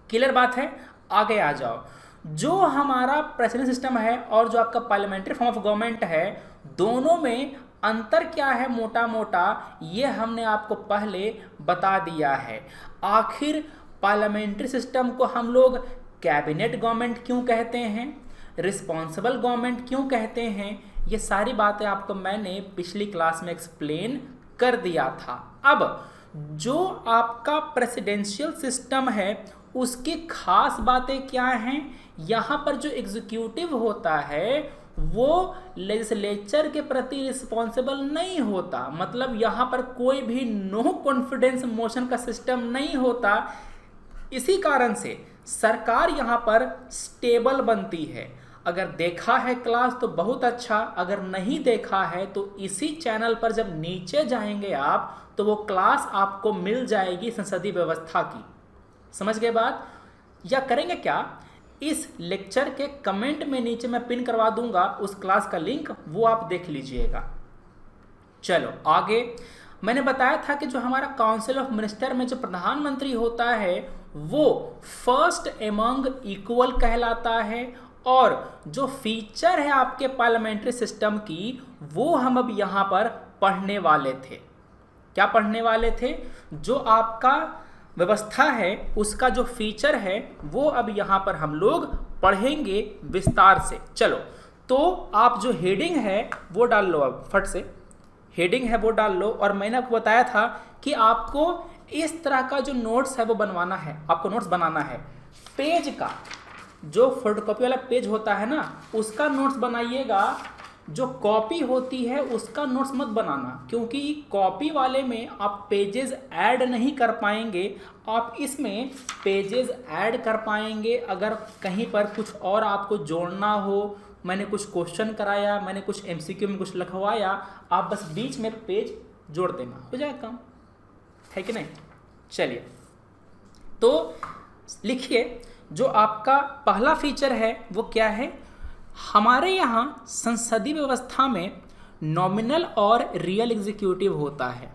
क्लियर बात है? आगे आ जाओ। जो हमारा प्रेसिडेंशियल सिस्टम है और जो आपका पार्लियामेंट्री फॉर्म ऑफ गवर्नमेंट है, दोनों में अंतर क्या है मोटा मोटा ये हमने आपको पहले बता दिया है। आखिर पार्लियामेंट्री सिस्टम को हम लोग कैबिनेट गवर्नमेंट क्यों कहते हैं, रिस्पॉन्सिबल गवर्नमेंट क्यों कहते हैं, ये सारी बातें आपको मैंने पिछली क्लास में एक्सप्लेन कर दिया था। अब जो आपका प्रेसिडेंशियल सिस्टम है उसकी खास बातें क्या हैं? यहाँ पर जो एग्जीक्यूटिव होता है वो लेजिस्लेचर के प्रति रिस्पॉन्सिबल नहीं होता, मतलब यहाँ पर कोई भी नो कॉन्फिडेंस मोशन का सिस्टम नहीं होता। इसी कारण से सरकार यहाँ पर स्टेबल बनती है। अगर देखा है क्लास तो बहुत अच्छा, अगर नहीं देखा है तो इसी चैनल पर जब नीचे जाएंगे आप तो वो क्लास आपको मिल जाएगी संसदीय व्यवस्था की। समझ गए बात? या करेंगे क्या, इस लेक्चर के कमेंट में नीचे मैं पिन करवा दूंगा उस क्लास का लिंक, वो आप देख लीजिएगा। चलो आगे, मैंने बताया था कि जो हमारा काउंसिल ऑफ मिनिस्टर में जो प्रधानमंत्री होता है वो फर्स्ट एमंग इक्वल कहलाता है, और जो फीचर है आपके पार्लियामेंट्री सिस्टम की वो हम अब यहाँ पर पढ़ने वाले थे। क्या पढ़ने वाले थे? जो आपका व्यवस्था है उसका जो फीचर है वो अब यहाँ पर हम लोग पढ़ेंगे विस्तार से। चलो, तो आप जो हेडिंग है वो डाल लो, अब फट से हेडिंग है वो डाल लो। और मैंने आपको बताया था कि आपको इस तरह का जो नोट्स है वो बनवाना है, आपको नोट्स बनाना है। पेज का जो फोटोकॉपी वाला पेज होता है ना उसका नोट्स बनाइएगा, जो कॉपी होती है उसका नोट्स मत बनाना, क्योंकि कॉपी वाले में आप पेजेस ऐड नहीं कर पाएंगे, आप इसमें पेजेस ऐड कर पाएंगे अगर कहीं पर कुछ और आपको जोड़ना हो। मैंने कुछ क्वेश्चन कराया, मैंने कुछ एमसीक्यू में कुछ लिखवाया, आप बस बीच में पेज जोड़ देना, हो जाएगा काम, है कि नहीं? चलिए, तो लिखिए, जो आपका पहला फीचर है वो क्या है? हमारे यहाँ संसदीय व्यवस्था में नॉमिनल और रियल एग्जीक्यूटिव होता है।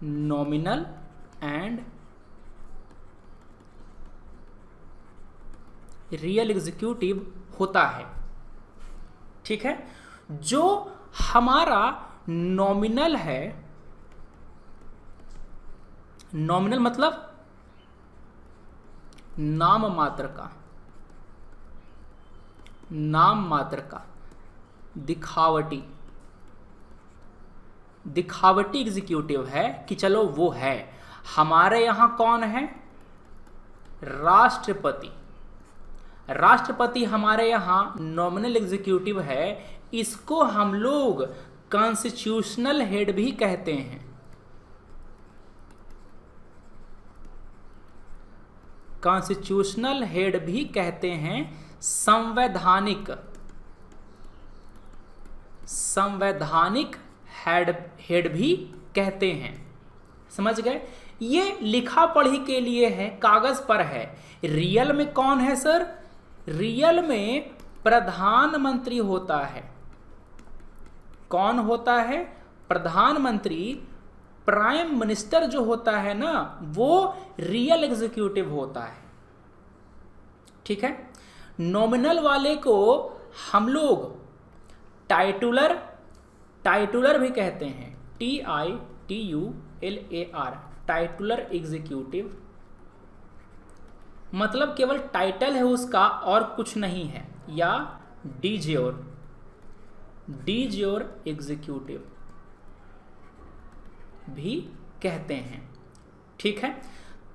नॉमिनल एंड रियल एग्जीक्यूटिव होता है, ठीक है। जो हमारा नॉमिनल है, नॉमिनल मतलब नाम मात्र का, नाम मात्र का, दिखावटी एग्जीक्यूटिव है कि चलो वो है। हमारे यहां कौन है? राष्ट्रपति। राष्ट्रपति हमारे यहां नॉमिनल एग्जीक्यूटिव है, इसको हम लोग कॉन्स्टिट्यूशनल हेड भी कहते हैं। कॉन्स्टिट्यूशनल हेड भी कहते हैं, संवैधानिक हेड भी कहते हैं। समझ गए? ये लिखा पढ़ी के लिए है, कागज पर है। रियल में कौन है सर? रियल में प्रधानमंत्री होता है। कौन होता है? प्रधानमंत्री। प्राइम मिनिस्टर जो होता है ना वो रियल एग्जीक्यूटिव होता है, ठीक है। नॉमिनल वाले को हम लोग टाइटुलर भी कहते हैं, TITULAR, टाइटुलर एग्जीक्यूटिव। मतलब केवल टाइटल है उसका और कुछ नहीं है। या डीज्योर एग्जीक्यूटिव भी कहते हैं, ठीक है।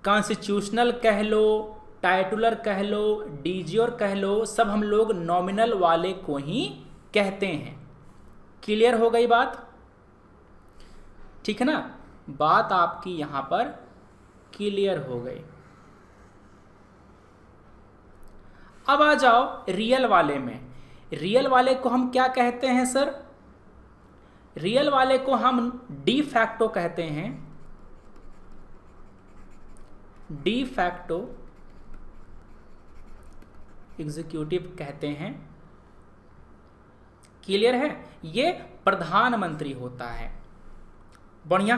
कॉन्स्टिट्यूशनल कह लो, टाइटुलर कह लो, डीज्योर कह लो, सब हम लोग नॉमिनल वाले को ही कहते हैं। क्लियर हो गई बात? ठीक है ना? बात आपकी यहां पर क्लियर हो गई। अब आ जाओ रियल वाले में। रियल वाले को हम क्या कहते हैं सर? रियल वाले को हम डी फैक्टो कहते हैं। डी फैक्टो एग्जीक्यूटिव कहते हैं। क्लियर है? ये प्रधानमंत्री होता है। बढ़िया,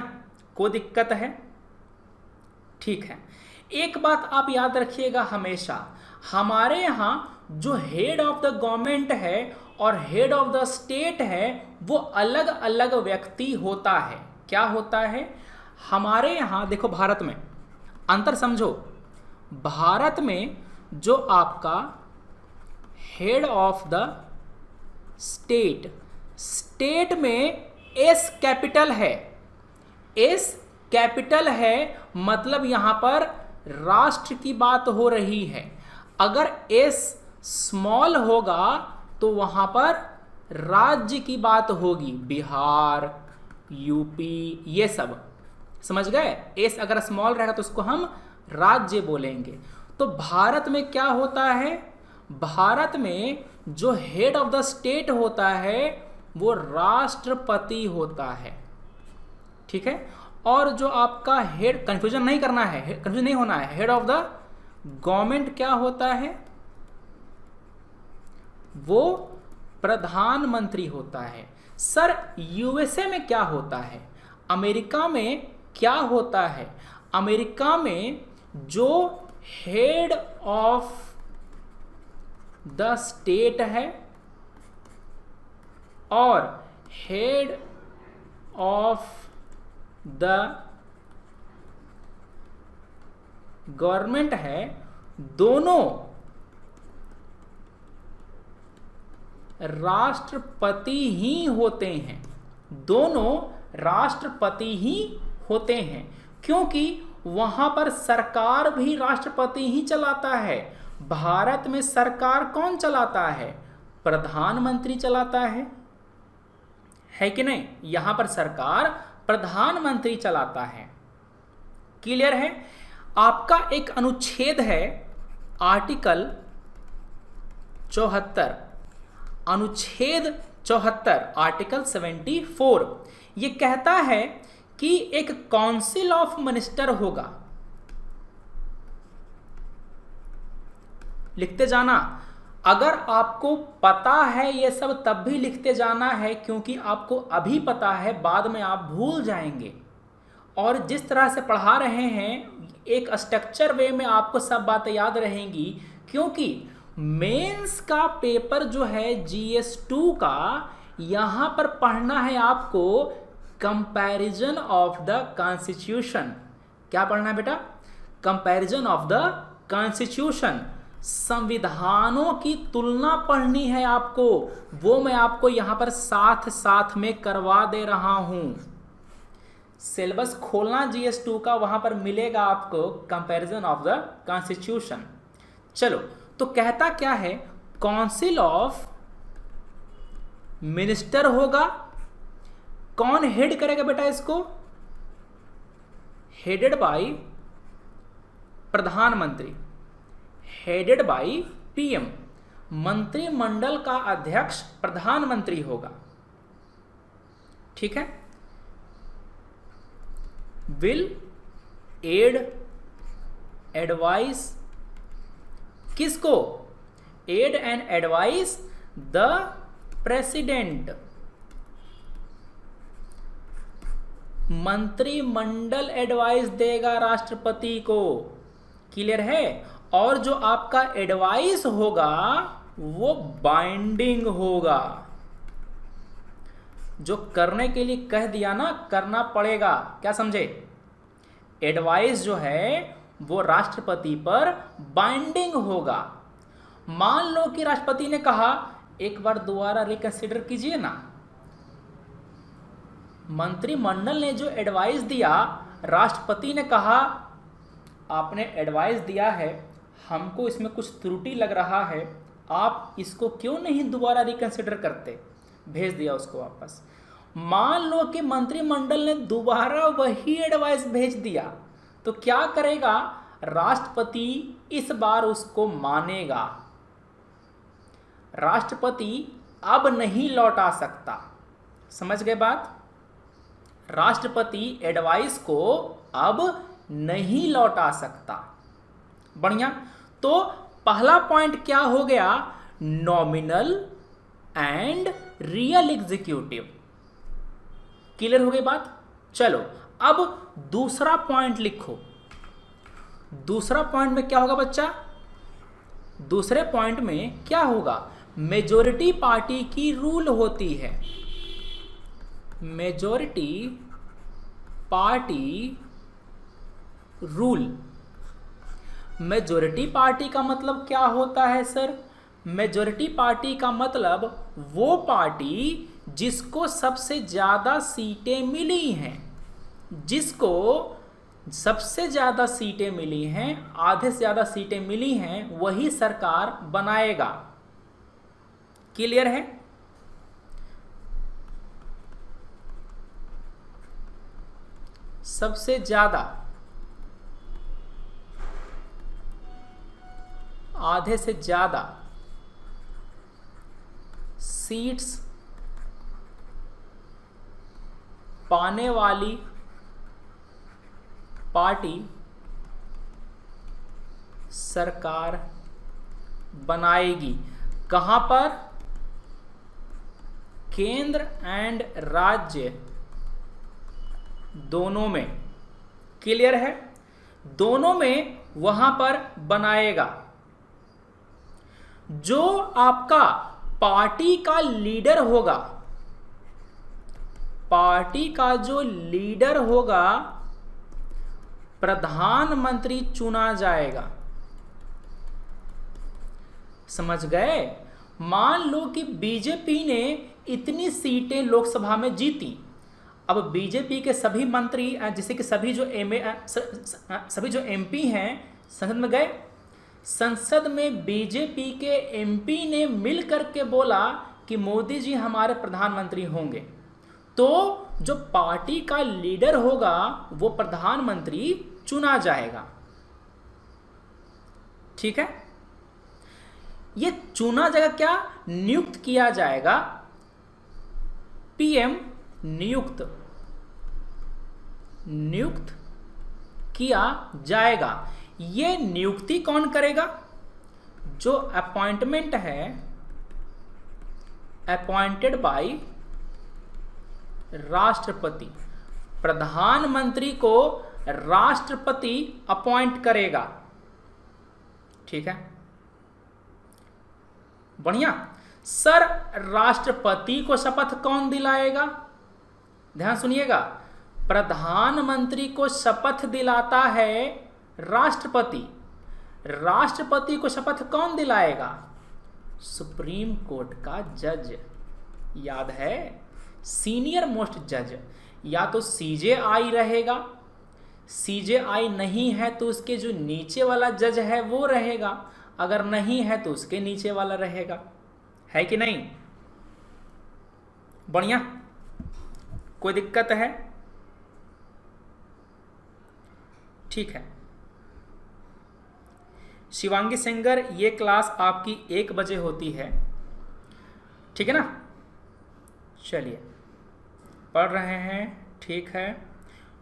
कोई दिक्कत है? ठीक है। एक बात आप याद रखिएगा हमेशा, हमारे यहां जो हेड ऑफ द गवर्नमेंट है और हेड ऑफ द स्टेट है वो अलग अलग व्यक्ति होता है। क्या होता है? हमारे यहां देखो, भारत में अंतर समझो। भारत में जो आपका हेड ऑफ द स्टेट में एस कैपिटल है। एस कैपिटल है मतलब यहां पर राष्ट्र की बात हो रही है। अगर एस स्मॉल होगा तो वहां पर राज्य की बात होगी, बिहार, यूपी, ये सब समझ गए। एस अगर स्मॉल रहेगा तो उसको हम राज्य बोलेंगे। तो भारत में क्या होता है, भारत में जो हेड ऑफ द स्टेट होता है वो राष्ट्रपति होता है, ठीक है। और जो आपका हेड, कंफ्यूजन नहीं करना है, कंफ्यूजन नहीं होना है, हेड ऑफ द गवर्नमेंट क्या होता है, वो प्रधानमंत्री होता है। सर यूएसए में क्या होता है, अमेरिका में क्या होता है, अमेरिका में जो हेड ऑफ द स्टेट है और हेड ऑफ द गवर्नमेंट है, दोनों राष्ट्रपति ही होते हैं, दोनों राष्ट्रपति ही होते हैं, क्योंकि वहां पर सरकार भी राष्ट्रपति ही चलाता है। भारत में सरकार कौन चलाता है, प्रधानमंत्री चलाता है कि नहीं। यहां पर सरकार प्रधानमंत्री चलाता है। क्लियर है। आपका एक अनुच्छेद है आर्टिकल 74, अनुच्छेद 74 आर्टिकल 74, ये कहता है कि एक काउंसिल ऑफ मिनिस्टर होगा। लिखते जाना, अगर आपको पता है ये सब तब भी लिखते जाना है, क्योंकि आपको अभी पता है, बाद में आप भूल जाएंगे। और जिस तरह से पढ़ा रहे हैं एक स्ट्रक्चर वे में आपको सब बातें याद रहेंगी, क्योंकि मेंस का पेपर जो है GS2 का, यहां पर पढ़ना है आपको कंपैरिजन ऑफ द कॉन्स्टिट्यूशन। क्या पढ़ना है बेटा, कंपैरिजन ऑफ द कॉन्स्टिट्यूशन, संविधानों की तुलना पढ़नी है आपको। वो मैं आपको यहां पर साथ साथ में करवा दे रहा हूं। सिलेबस खोलना GS2 का, वहां पर मिलेगा आपको कंपैरिजन ऑफ द कॉन्स्टिट्यूशन। चलो, तो कहता क्या है, काउंसिल ऑफ मिनिस्टर होगा। कौन हेड करेगा बेटा इसको, हेडेड बाय प्रधानमंत्री, हेडेड बाय PM। मंत्रिमंडल का अध्यक्ष प्रधानमंत्री होगा, ठीक है। विल एड एडवाइस किसको, aid and advice the president. मंत्रिमंडल एडवाइस देगा राष्ट्रपति को। क्लियर है। और जो आपका एडवाइस होगा वो बाइंडिंग होगा। जो करने के लिए कह दिया ना, करना पड़ेगा। क्या समझे, एडवाइस जो है वो राष्ट्रपति पर बाइंडिंग होगा। मान लो कि राष्ट्रपति ने कहा एक बार दोबारा रिकंसिडर कीजिए ना, मंत्रिमंडल ने जो एडवाइस दिया, राष्ट्रपति ने कहा आपने एडवाइस दिया है, हमको इसमें कुछ त्रुटि लग रहा है, आप इसको क्यों नहीं दोबारा रिकंसिडर करते, भेज दिया उसको वापस। मान लो कि मंत्रिमंडल ने दोबारा वही एडवाइस भेज दिया, तो क्या करेगा, राष्ट्रपति इस बार उसको मानेगा। राष्ट्रपति अब नहीं लौटा सकता। समझ गए बात, राष्ट्रपति एडवाइस को अब नहीं लौटा सकता। बढ़िया। तो पहला पॉइंट क्या हो गया, nominal and real executive. Clear हो गई बात। चलो अब दूसरा पॉइंट लिखो। दूसरा पॉइंट में क्या होगा बच्चा, दूसरे पॉइंट में क्या होगा, मेजॉरिटी पार्टी की रूल होती है। Majority party rule. Majority party का मतलब क्या होता है सर, मेजॉरिटी पार्टी का मतलब वो पार्टी जिसको सबसे ज्यादा सीटें मिली हैं, जिसको सबसे ज़्यादा सीटें मिली हैं, आधे से ज़्यादा सीटें मिली हैं, वही सरकार बनाएगा। क्लियर है? सबसे ज़्यादा, आधे से ज़्यादा सीट्स पाने वाली पार्टी सरकार बनाएगी। कहां पर? केंद्र एंड राज्य दोनों में। क्लियर है? दोनों में वहां पर बनाएगा। जो आपका पार्टी का लीडर होगा, पार्टी का जो लीडर होगा, प्रधानमंत्री चुना जाएगा। समझ गए? मान लो कि बीजेपी ने इतनी सीटें लोकसभा में जीती। अब बीजेपी के सभी मंत्री, जैसे कि सभी जो एमपी हैं, संसद में गए। संसद में बीजेपी के एमपी ने मिल करके बोला कि मोदी जी हमारे प्रधानमंत्री होंगे, तो जो पार्टी का लीडर होगा वो प्रधानमंत्री चुना जाएगा। ठीक है? ये चुना जाएगा, क्या? नियुक्त किया जाएगा। पीएम नियुक्त किया जाएगा। ये नियुक्ति कौन करेगा? जो अपॉइंटमेंट है, अपॉइंटेड बाय राष्ट्रपति। प्रधानमंत्री को राष्ट्रपति अपॉइंट करेगा। ठीक है? बढ़िया। सर, राष्ट्रपति को शपथ कौन दिलाएगा? ध्यान सुनिएगा, प्रधानमंत्री को शपथ दिलाता है राष्ट्रपति। राष्ट्रपति को शपथ कौन दिलाएगा? सुप्रीम कोर्ट का जज। याद है? सीनियर मोस्ट जज। या तो सीजेआई रहेगा, सीजेआई नहीं है तो उसके जो नीचे वाला जज है वो रहेगा, अगर नहीं है तो उसके नीचे वाला रहेगा। है कि नहीं? बढ़िया। कोई दिक्कत है? ठीक है। शिवांगी सिंगर, ये क्लास आपकी 1 बजे होती है। ठीक है ना? चलिए, पढ़ रहे हैं। ठीक है।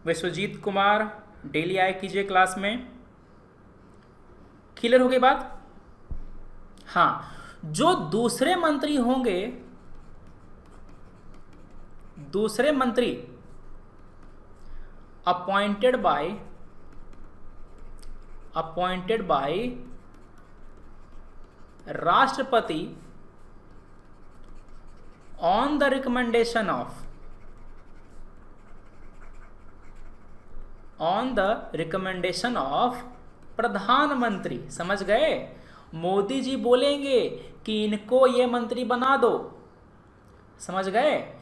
विश्वजीत कुमार, डेली आया कीजिए क्लास में। क्लियर हो गई बात? हाँ, जो दूसरे मंत्री होंगे, दूसरे मंत्री अपॉइंटेड बाय राष्ट्रपति ऑन द रिकमेंडेशन ऑफ प्रधानमंत्री। समझ गए? मोदी जी बोलेंगे कि इनको ये मंत्री बना दो। समझ गए?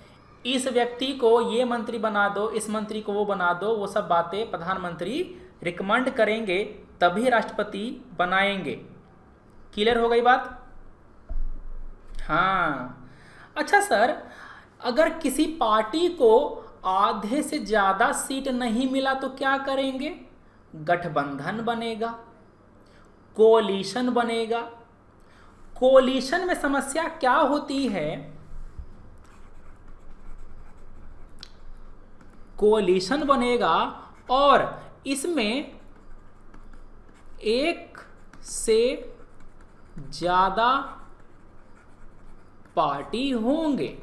इस व्यक्ति को ये मंत्री बना दो, इस मंत्री को वो बना दो, वो सब बातें प्रधानमंत्री रिकमेंड करेंगे, तभी राष्ट्रपति बनाएंगे। क्लियर हो गई बात? हाँ। अच्छा सर, अगर किसी पार्टी को आधे से ज्यादा सीट नहीं मिला तो क्या करेंगे? गठबंधन बनेगा, कोलिशन बनेगा। कोलिशन में समस्या क्या होती है? कोलिशन बनेगा और इसमें एक से ज्यादा पार्टी होंगे।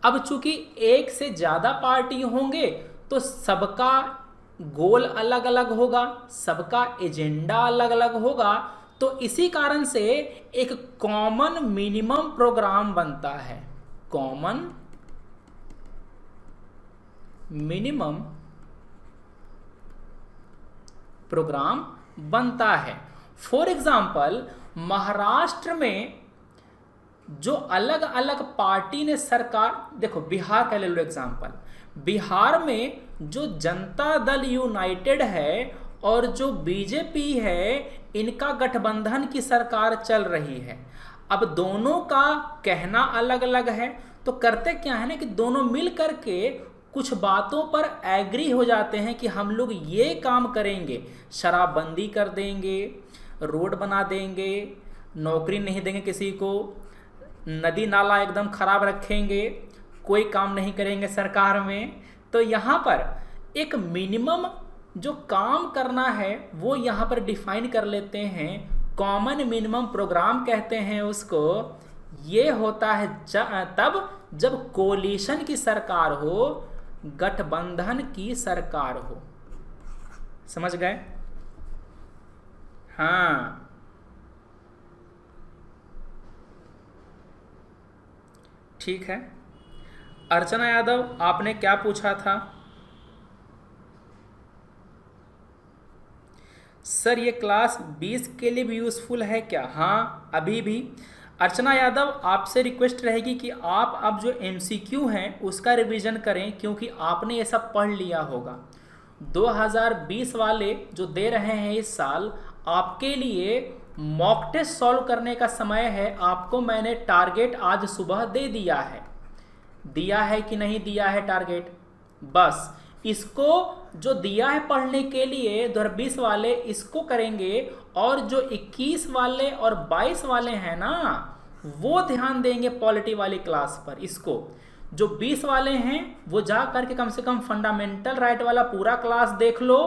अब चूंकि एक से ज्यादा पार्टी होंगे तो सबका गोल अलग अलग होगा, सबका एजेंडा अलग अलग होगा, तो इसी कारण से एक कॉमन मिनिमम प्रोग्राम बनता है। कॉमन मिनिमम प्रोग्राम बनता है। फॉर एग्जाम्पल, महाराष्ट्र में जो अलग अलग पार्टी ने सरकार, देखो बिहार का ले लो एग्जाम्पल, बिहार में जो जनता दल यूनाइटेड है और जो बीजेपी है, इनका गठबंधन की सरकार चल रही है। अब दोनों का कहना अलग अलग है, तो करते क्या है ना कि दोनों मिल करके कुछ बातों पर एग्री हो जाते हैं कि हम लोग ये काम करेंगे, शराबबंदी कर देंगे, रोड बना देंगे, नौकरी नहीं देंगे किसी को, नदी नाला एकदम खराब रखेंगे, कोई काम नहीं करेंगे सरकार में। तो यहाँ पर एक मिनिमम जो काम करना है वो यहाँ पर डिफाइन कर लेते हैं, कॉमन मिनिमम प्रोग्राम कहते हैं उसको। ये होता है तब जब कोलिशन की सरकार हो, गठबंधन की सरकार हो। समझ गए? हाँ, ठीक है। अर्चना यादव, आपने क्या पूछा था? सर ये क्लास 20 के लिए भी यूज़फुल है क्या? हाँ, अभी भी। अर्चना यादव, आपसे रिक्वेस्ट रहेगी कि आप अब जो MCQ हैं उसका रिवीजन करें, क्योंकि आपने ये सब पढ़ लिया होगा। 2020 वाले जो दे रहे हैं इस साल, आपके लिए मॉक टेस्ट सॉल्व करने का समय है। आपको मैंने टारगेट आज सुबह दे दिया है कि नहीं दिया है टारगेट? बस इसको जो दिया है पढ़ने के लिए 2020 वाले, इसको करेंगे, और जो 21 वाले और 22 वाले हैं ना, वो ध्यान देंगे पॉलिटी वाली क्लास पर। इसको जो 20 वाले हैं वो जा करके कम से कम फंडामेंटल राइट वाला पूरा क्लास देख लो,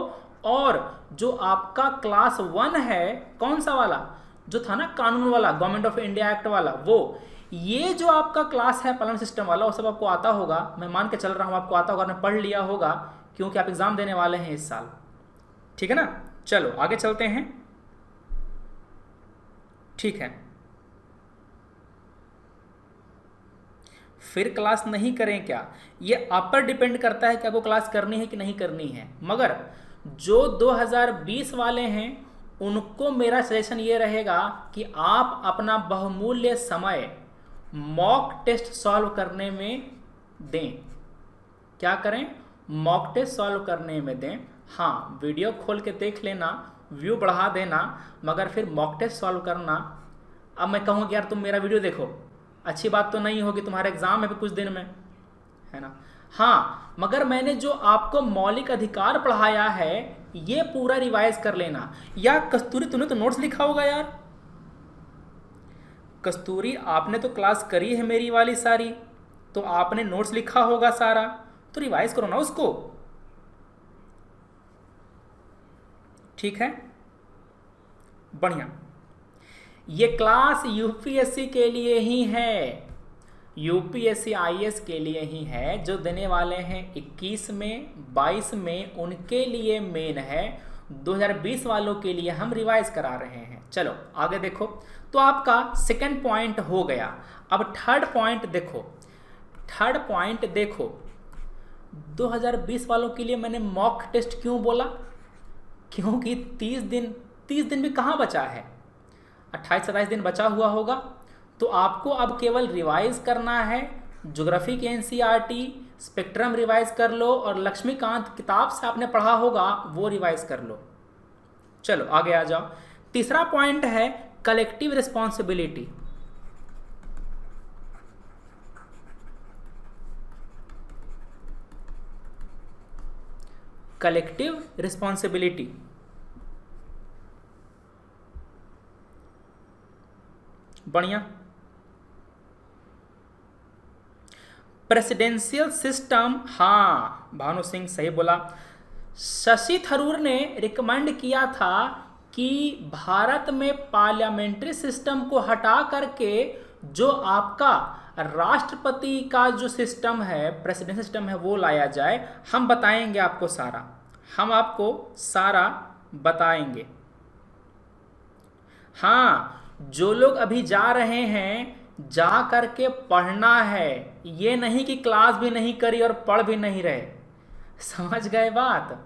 और जो आपका क्लास 1 है, कौन सा वाला जो था ना, कानून वाला, गवर्नमेंट ऑफ इंडिया एक्ट वाला, वो ये जो आपका क्लास है पार्लियामेंट सिस्टम वाला, वो सब आपको आता होगा। मैं मान के चल रहा हूँ आपको आता होगा, आपने पढ़ लिया होगा, क्योंकि आप एग्जाम देने वाले हैं इस साल। ठीक है ना? चलो आगे चलते हैं। ठीक है, फिर क्लास नहीं करें क्या? ये आप पर डिपेंड करता है कि आपको क्लास करनी है कि नहीं करनी है। मगर जो 2020 वाले हैं उनको मेरा सजेशन ये रहेगा कि आप अपना बहुमूल्य समय मॉक टेस्ट सॉल्व करने में दें। क्या करें? मॉक टेस्ट सॉल्व करने में दें। हाँ, वीडियो खोल के देख लेना, व्यू बढ़ा देना, मगर फिर मॉक टेस्ट सॉल्व करना। अब मैं कहूँगा कि यार तुम मेरा वीडियो देखो, अच्छी बात तो नहीं होगी, तुम्हारा एग्जाम है भी कुछ दिन में, है ना? हाँ, मगर मैंने जो आपको मौलिक अधिकार पढ़ाया है ये पूरा रिवाइज कर लेना। या कस्तूरी, तूने तो नोट्स लिखा होगा यार। कस्तूरी, आपने तो क्लास करी है मेरी वाली सारी, तो आपने नोट्स लिखा होगा सारा, तो रिवाइज करो ना उसको। ठीक है, बढ़िया। ये क्लास यूपीएससी के लिए ही है, यूपीएससी आईएएस के लिए ही है। जो देने वाले हैं 21 में 22 में, उनके लिए मेन है। 2020 वालों के लिए हम रिवाइज करा रहे हैं। चलो आगे देखो। तो आपका सेकंड पॉइंट हो गया। अब थर्ड पॉइंट देखो। थर्ड पॉइंट देखो, 2020 वालों के लिए मैंने मॉक टेस्ट क्यों बोला? क्योंकि 30 दिन भी कहाँ बचा है, 28-27 दिन बचा हुआ होगा। तो आपको अब केवल रिवाइज करना है। ज्योग्राफी के एनसीईआरटी, स्पेक्ट्रम रिवाइज कर लो, और लक्ष्मीकांत किताब से आपने पढ़ा होगा वो रिवाइज कर लो। चलो आगे आ जाओ। तीसरा पॉइंट है कलेक्टिव रिस्पॉन्सिबिलिटी। कलेक्टिव रिस्पॉन्सिबिलिटी, बढ़िया। प्रेसिडेंशियल सिस्टम, हाँ भानु सिंह सही बोला। शशि थरूर ने रिकमेंड किया था कि भारत में पार्लियामेंट्री सिस्टम को हटा करके जो आपका राष्ट्रपति का जो सिस्टम है, प्रेसिडेंशियल सिस्टम है, वो लाया जाए। हम बताएंगे आपको सारा, हम आपको सारा बताएंगे। हाँ, जो लोग अभी जा रहे हैं, जा करके पढ़ना है, ये नहीं कि क्लास भी नहीं करी और पढ़ भी नहीं रहे। समझ गए बात?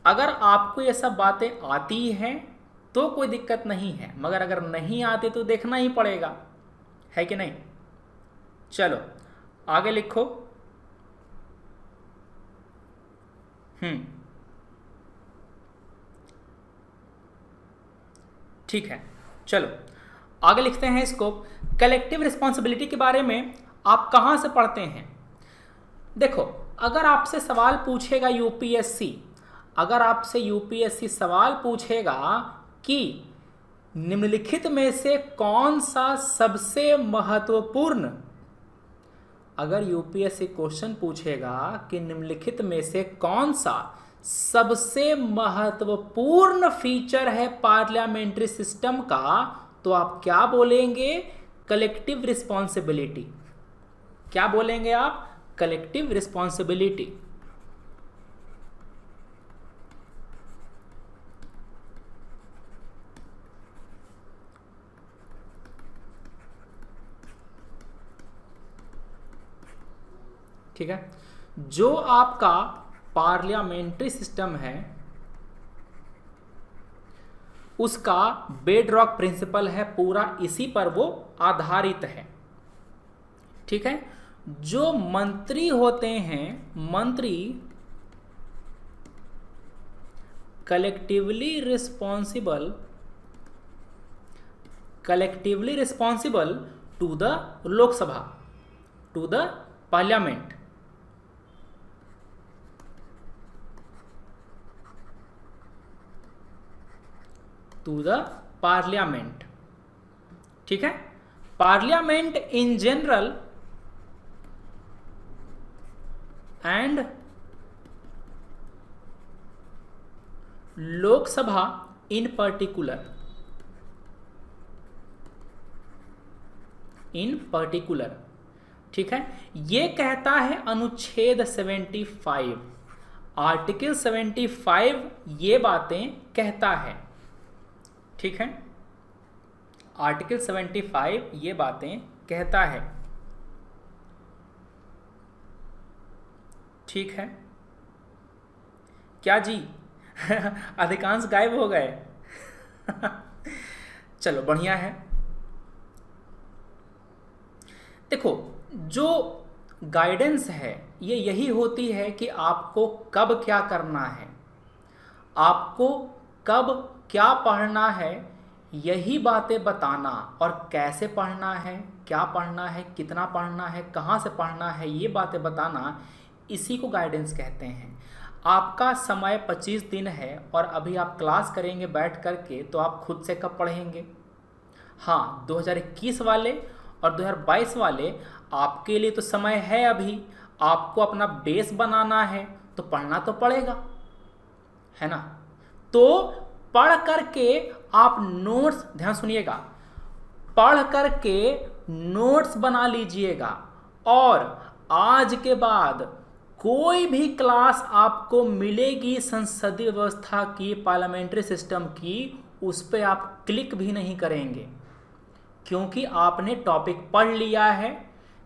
अगर आपको ये सब बातें आती हैं तो कोई दिक्कत नहीं है, मगर अगर नहीं आते तो देखना ही पड़ेगा। है कि नहीं? चलो आगे लिखो। ठीक है, चलो आगे लिखते हैं इसको। कलेक्टिव रिस्पॉन्सिबिलिटी के बारे में आप कहाँ से पढ़ते हैं? देखो, अगर आपसे सवाल पूछेगा यूपीएससी, अगर आपसे यूपीएससी सवाल पूछेगा कि निम्नलिखित में से कौन सा सबसे महत्वपूर्ण, अगर यूपीएससी क्वेश्चन पूछेगा कि निम्नलिखित में से कौन सा सबसे महत्वपूर्ण फीचर है पार्लियामेंट्री सिस्टम का, तो आप क्या बोलेंगे? Collective responsibility. क्या बोलेंगे आप? Collective responsibility. ठीक है, जो आपका पार्लियामेंट्री सिस्टम है उसका बेडरॉक प्रिंसिपल है, पूरा इसी पर वो आधारित है। ठीक है, जो मंत्री होते हैं, मंत्री collectively responsible to the Lok Sabha, to the parliament. To the parliament. ठीक है, parliament in general and Lok Sabha in particular, ठीक है, ये कहता है अनुच्छेद 75, आर्टिकल 75 ये बातें कहता है। ठीक है, आर्टिकल 75 ये बातें कहता है। ठीक है, क्या जी? अधिकांश गायब हो गए। चलो बढ़िया है। देखो, जो गाइडेंस है ये यही होती है कि आपको कब क्या करना है, आपको कब क्या पढ़ना है, यही बातें बताना, और कैसे पढ़ना है, क्या पढ़ना है, कितना पढ़ना है, कहाँ से पढ़ना है, ये बातें बताना, इसी को गाइडेंस कहते हैं। आपका समय 25 दिन है और अभी आप क्लास करेंगे बैठ करके, तो आप खुद से कब पढ़ेंगे? हाँ, 2021 वाले और 2022 वाले आपके लिए तो समय है अभी, आपको अपना बेस बनाना है तो पढ़ना तो पड़ेगा, है ना? तो पढ़ करके आप नोट्स, ध्यान सुनिएगा, पढ़ करके नोट्स बना लीजिएगा, और आज के बाद कोई भी क्लास आपको मिलेगी संसदीय व्यवस्था की, पार्लियामेंट्री सिस्टम की, उस पर आप क्लिक भी नहीं करेंगे, क्योंकि आपने टॉपिक पढ़ लिया है।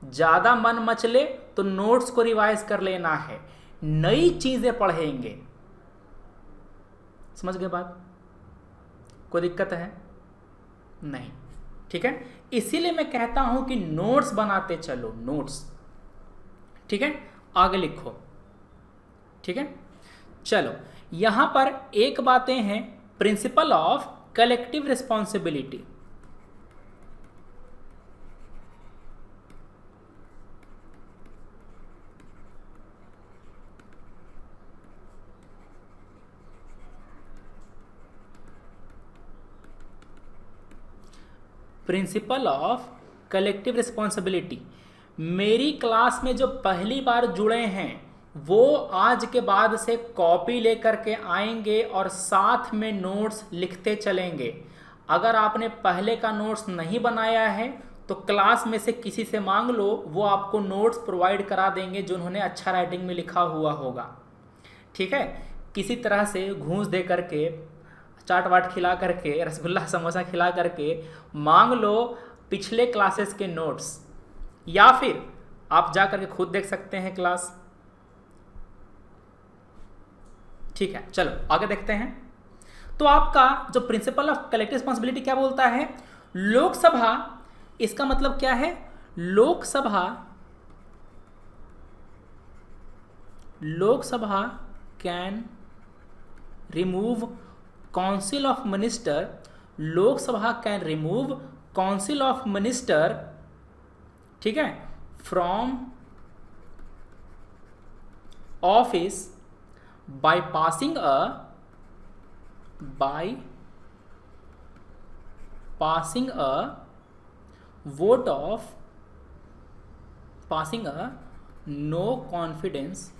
ज़्यादा मन मचले तो नोट्स को रिवाइज कर लेना है, नई चीज़ें पढ़ेंगे। समझ गए बात? कोई दिक्कत है? नहीं। ठीक है, इसीलिए मैं कहता हूं कि नोट्स बनाते चलो, नोट्स। ठीक है, आगे लिखो। ठीक है, चलो यहां पर एक बातें हैं, principle of collective responsibility. Principle of collective responsibility. मेरी क्लास में जो पहली बार जुड़े हैं वो आज के बाद से कॉपी लेकर के आएंगे और साथ में नोट्स लिखते चलेंगे। अगर आपने पहले का नोट्स नहीं बनाया है तो क्लास में से किसी से मांग लो, वो आपको नोट्स प्रोवाइड करा देंगे जो उन्होंने अच्छा राइटिंग में लिखा हुआ होगा। ठीक है, किसी तरह से घूस दे करके, चाट वाट खिला करके, रसगुल्ला समोसा खिला करके मांग लो पिछले क्लासेस के नोट्स, या फिर आप जा करके खुद देख सकते हैं क्लास। ठीक है, चलो आगे देखते हैं। तो आपका जो प्रिंसिपल ऑफ कलेक्टिव रिस्पॉन्सिबिलिटी क्या बोलता है? लोकसभा इसका मतलब क्या है? Lok Sabha can remove council of minister, Lok Sabha can remove council of minister, ठीक है, from office by passing a no confidence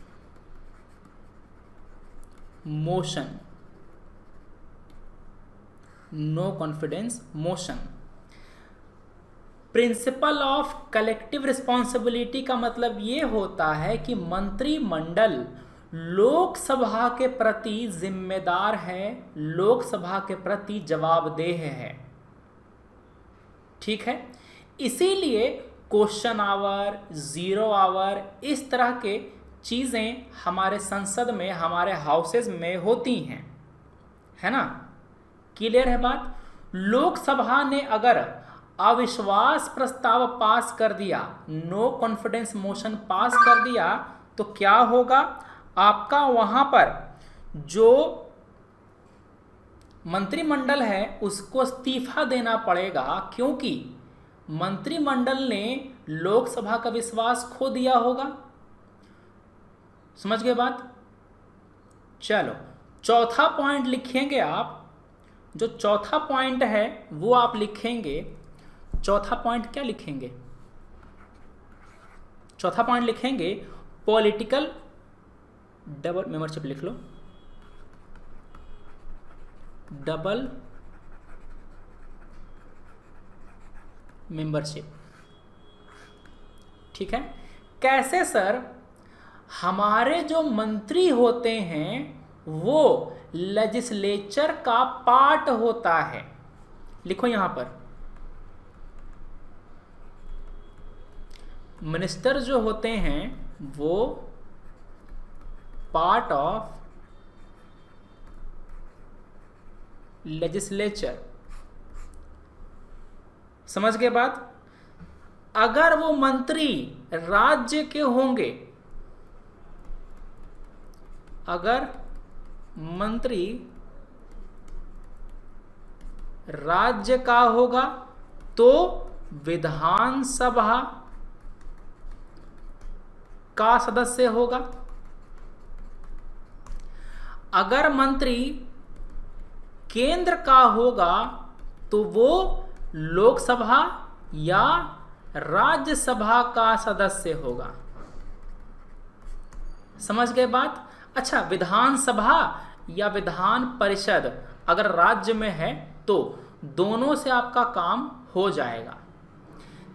motion। Principle of collective responsibility का मतलब ये होता है कि मंत्रिमंडल लोकसभा के प्रति जिम्मेदार है, लोकसभा के प्रति जवाबदेह है, ठीक है। इसीलिए क्वेश्चन आवर, जीरो आवर, इस तरह के चीज़ें हमारे संसद में, हमारे हाउसेज में होती हैं, है ना। क्लियर है बात। लोकसभा ने अगर अविश्वास प्रस्ताव पास कर दिया, नो कॉन्फिडेंस मोशन पास कर दिया, तो क्या होगा? आपका वहां पर जो मंत्रिमंडल है उसको इस्तीफा देना पड़ेगा, क्योंकि मंत्रिमंडल ने लोकसभा का विश्वास खो दिया होगा। समझ गए बात? चलो चौथा पॉइंट लिखेंगे आप। जो चौथा पॉइंट है वो आप लिखेंगे। चौथा पॉइंट क्या लिखेंगे? चौथा पॉइंट लिखेंगे पॉलिटिकल डबल मेंबरशिप। लिख लो, डबल मेंबरशिप, ठीक है। कैसे सर? हमारे जो मंत्री होते हैं वो लेजिस्लेचर का पार्ट होता है। लिखो यहां पर, मिनिस्टर जो होते हैं वो पार्ट ऑफ लेजिस्लेचर। समझ गए बात? अगर वो मंत्री राज्य के होंगे, अगर मंत्री राज्य का होगा तो विधानसभा का सदस्य होगा। अगर मंत्री केंद्र का होगा तो वो लोकसभा या राज्यसभा का सदस्य होगा। समझ गए बात? अच्छा, विधानसभा या विधान परिषद अगर राज्य में है तो दोनों से आपका काम हो जाएगा।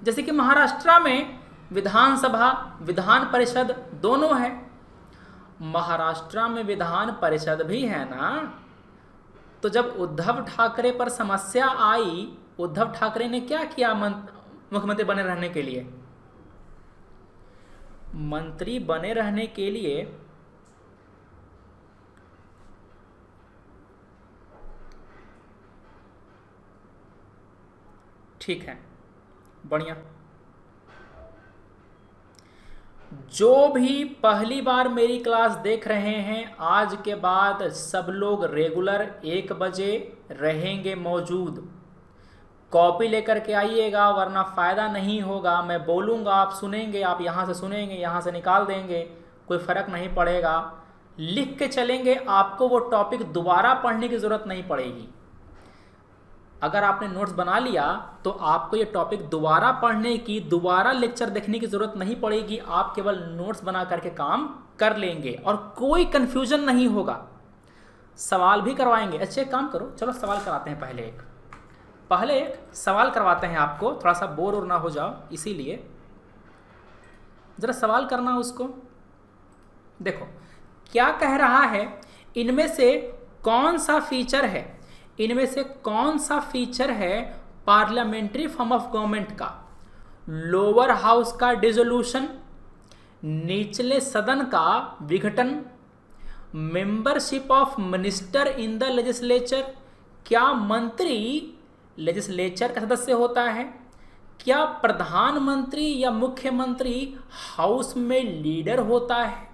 जैसे कि महाराष्ट्र में विधानसभा, विधान परिषद दोनों है। महाराष्ट्र में विधान परिषद भी है ना। तो जब उद्धव ठाकरे पर समस्या आई, उद्धव ठाकरे ने क्या किया मुख्यमंत्री बने रहने के लिए? मंत्री बने रहने के लिए ठीक है, बढ़िया। जो भी पहली बार मेरी क्लास देख रहे हैं, आज के बाद सब लोग रेगुलर 1 बजे रहेंगे मौजूद। कॉपी लेकर के आइएगा, वरना फ़ायदा नहीं होगा। मैं बोलूँगा, आप सुनेंगे, आप यहाँ से सुनेंगे, यहाँ से निकाल देंगे, कोई फ़र्क नहीं पड़ेगा। लिख के चलेंगे, आपको वो टॉपिक दोबारा पढ़ने की ज़रूरत नहीं पड़ेगी। अगर आपने नोट्स बना लिया तो आपको ये टॉपिक दोबारा पढ़ने की, दोबारा लेक्चर देखने की ज़रूरत नहीं पड़ेगी। आप केवल नोट्स बना करके काम कर लेंगे और कोई कन्फ्यूजन नहीं होगा। सवाल भी करवाएंगे। अच्छे काम करो, चलो सवाल कराते हैं। पहले एक सवाल करवाते हैं आपको, थोड़ा सा बोर और ना हो जाओ, इसीलिए ज़रा सवाल करना उसको। देखो क्या कह रहा है, इनमें से कौन सा फीचर है, इनमें से कौन सा फीचर है पार्लियामेंट्री फॉर्म ऑफ गवर्नमेंट का? लोअर हाउस का डिसोल्यूशन, निचले सदन का विघटन, membership of minister in the legislature, क्या मंत्री लेजिस्लेचर का सदस्य होता है? क्या प्रधानमंत्री या मुख्यमंत्री हाउस में लीडर होता है?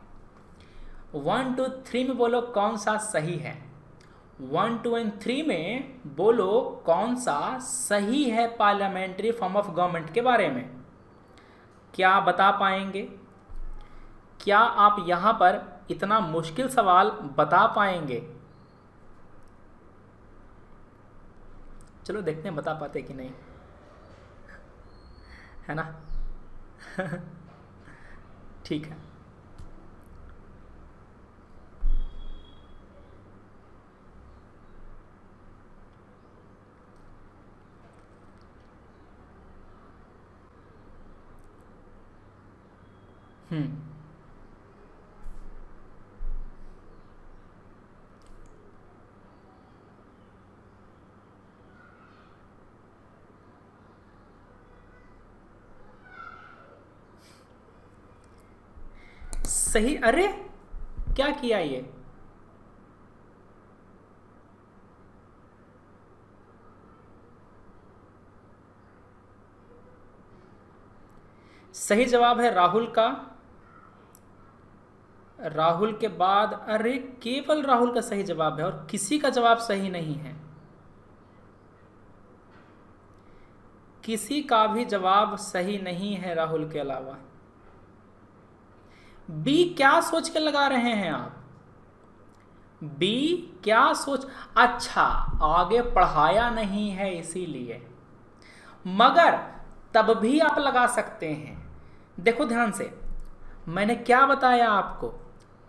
1 2 3 में बोलो कौन सा सही है। 1 2 और 3 में बोलो कौन सा सही है पार्लियामेंट्री फॉर्म ऑफ गवर्नमेंट के बारे में। क्या बता पाएंगे? क्या आप यहां पर इतना मुश्किल सवाल बता पाएंगे? चलो देखते हैं बता पाते कि नहीं, है ना। ठीक है। सही। अरे क्या किया ये? सही जवाब है राहुल का। राहुल के बाद, अरे केवल राहुल का सही जवाब है और किसी का जवाब सही नहीं है। किसी का भी जवाब सही नहीं है राहुल के अलावा। बी क्या सोच के लगा रहे हैं आप? बी क्या सोच, अच्छा आगे पढ़ाया नहीं है इसीलिए, मगर तब भी आप लगा सकते हैं। देखो ध्यान से, मैंने क्या बताया आपको,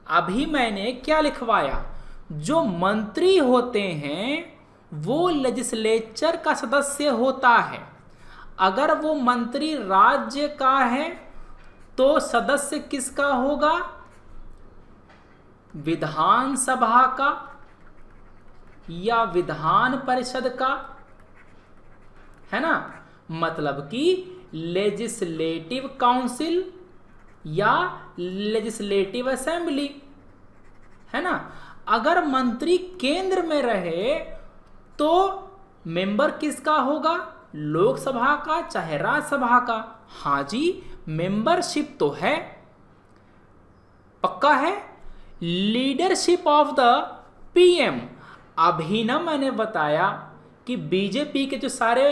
अभी मैंने क्या लिखवाया, जो मंत्री होते हैं वो लेजिस्लेचर का सदस्य होता है। अगर वो मंत्री राज्य का है तो सदस्य किसका होगा? विधानसभा का या विधान परिषद का, है ना। मतलब कि लेजिस्लेटिव काउंसिल या लेजिस्लेटिव असेंबली, है ना। अगर मंत्री केंद्र में रहे तो मेंबर किसका होगा? लोकसभा का चाहे राज्यसभा का। हाँ जी, मेंबरशिप तो है, पक्का है। लीडरशिप ऑफ द पीएम, अभी ना मैंने बताया कि बीजेपी के जो सारे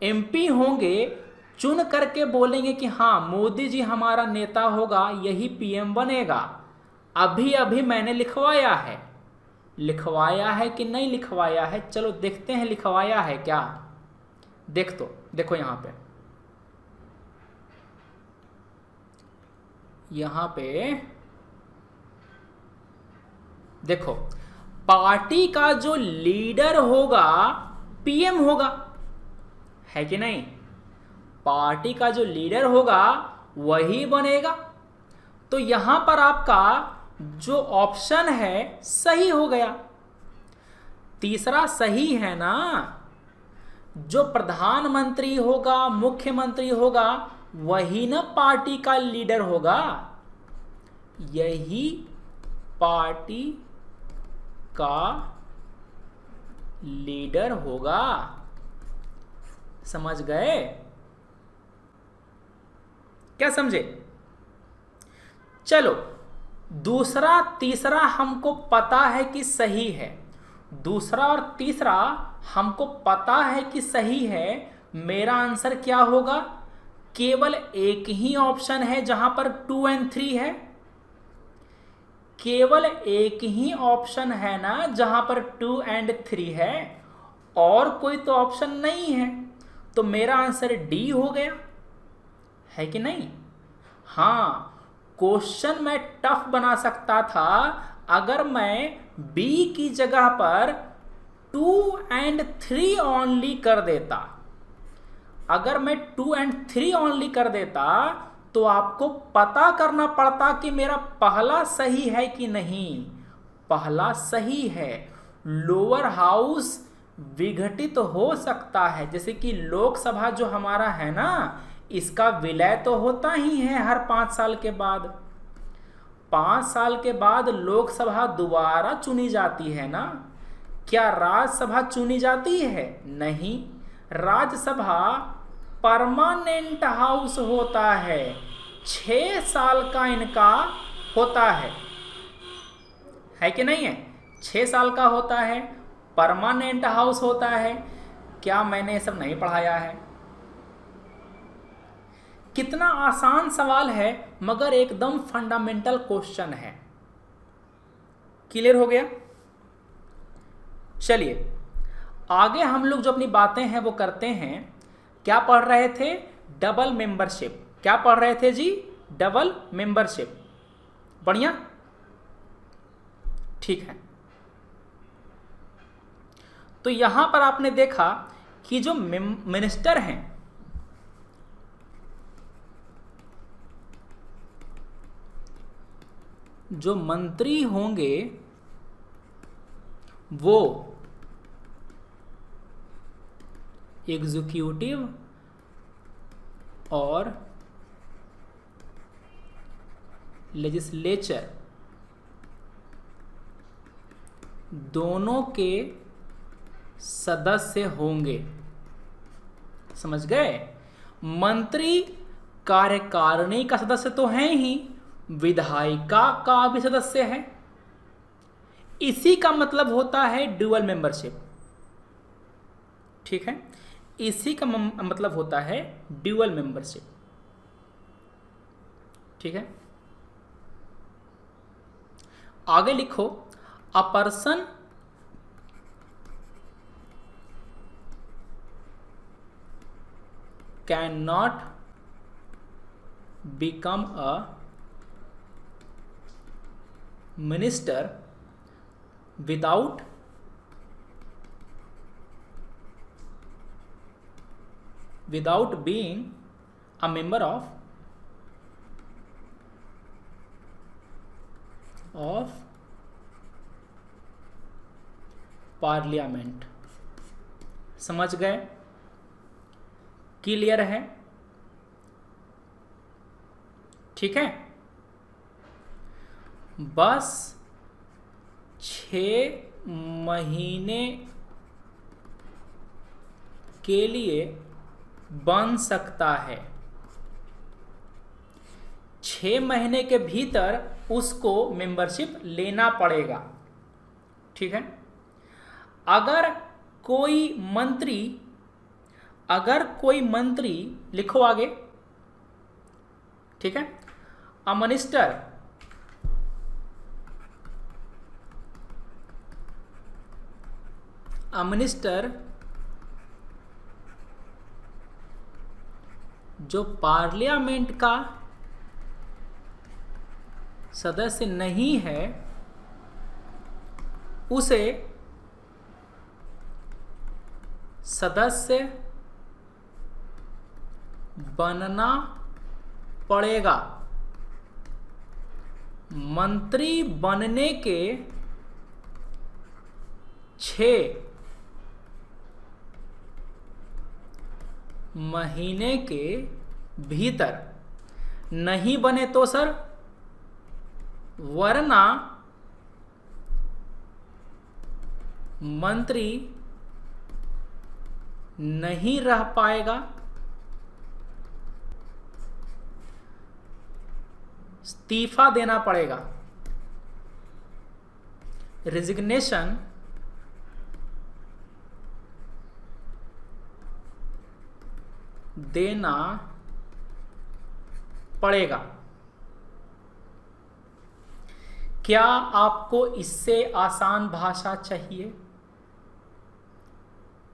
एमपी होंगे चुन करके बोलेंगे कि हाँ मोदी जी हमारा नेता होगा, यही पीएम बनेगा। अभी अभी मैंने लिखवाया है। लिखवाया है कि नहीं लिखवाया है? चलो देखते हैं लिखवाया है क्या। देखो यहां पे देखो, पार्टी का जो लीडर होगा पीएम होगा, है कि नहीं। पार्टी का जो लीडर होगा वही बनेगा। तो यहां पर आपका जो ऑप्शन है सही हो गया। तीसरा सही है ना, जो प्रधानमंत्री होगा मुख्यमंत्री होगा वही ना पार्टी का लीडर होगा, यही पार्टी का लीडर होगा। समझ गए? क्या समझे? चलो दूसरा तीसरा हमको पता है कि सही है। दूसरा और तीसरा हमको पता है कि सही है। मेरा आंसर क्या होगा? केवल एक ही ऑप्शन है जहां पर 2 और 3 है। केवल एक ही ऑप्शन है ना जहां पर 2 और 3 है, और कोई तो ऑप्शन नहीं है। तो मेरा आंसर डी हो गया, है कि नहीं। हाँ, क्वेश्चन मैं टफ बना सकता था अगर मैं बी की जगह पर 2 और 3 ओनली कर देता। अगर मैं 2 और 3 ओनली कर देता तो आपको पता करना पड़ता कि मेरा पहला सही है कि नहीं। पहला सही है। लोअर हाउस विघटित हो सकता है, जैसे कि लोकसभा जो हमारा है ना, इसका विलय तो होता ही है हर 5 साल के बाद। 5 साल के बाद लोकसभा दोबारा चुनी जाती है ना। क्या राज्यसभा चुनी जाती है? नहीं। राज्यसभा परमानेंट हाउस होता है, 6 साल का इनका होता है कि नहीं है? 6 साल का होता है, परमानेंट हाउस होता है। क्या मैंने ये सब नहीं पढ़ाया है? कितना आसान सवाल है, मगर एकदम फंडामेंटल क्वेश्चन है। क्लियर हो गया? चलिए आगे हम लोग जो अपनी बातें हैं वो करते हैं। क्या पढ़ रहे थे? Double membership. क्या पढ़ रहे थे जी? Double membership. बढ़िया, ठीक है। तो यहां पर आपने देखा कि जो मिनिस्टर हैं, जो मंत्री होंगे, वो एग्जीक्यूटिव और लेजिस्लेचर दोनों के सदस्य होंगे। समझ गए? मंत्री कार्यकारिणी का सदस्य तो है ही, विधायिका का भी सदस्य है। इसी का मतलब होता है ड्यूअल मेंबरशिप। ठीक है, इसी का मतलब होता है ड्यूअल मेंबरशिप। ठीक है, आगे लिखो, a person can not become a minister without being a member of parliament. समझ गए? क्लियर है? ठीक है, बस 6 महीने के लिए बन सकता है। 6 महीने के भीतर उसको मेंबरशिप लेना पड़ेगा। ठीक है, अगर कोई मंत्री लिखो आगे। ठीक है, अ मिनिस्टर जो पार्लियामेंट का सदस्य नहीं है, उसे सदस्य बनना पड़ेगा। मंत्री बनने के 6 महीने के भीतर। नहीं बने तो सर, वरना मंत्री नहीं रह पाएगा, इस्तीफा देना पड़ेगा, रेजिग्नेशन देना पड़ेगा। क्या आपको इससे आसान भाषा चाहिए?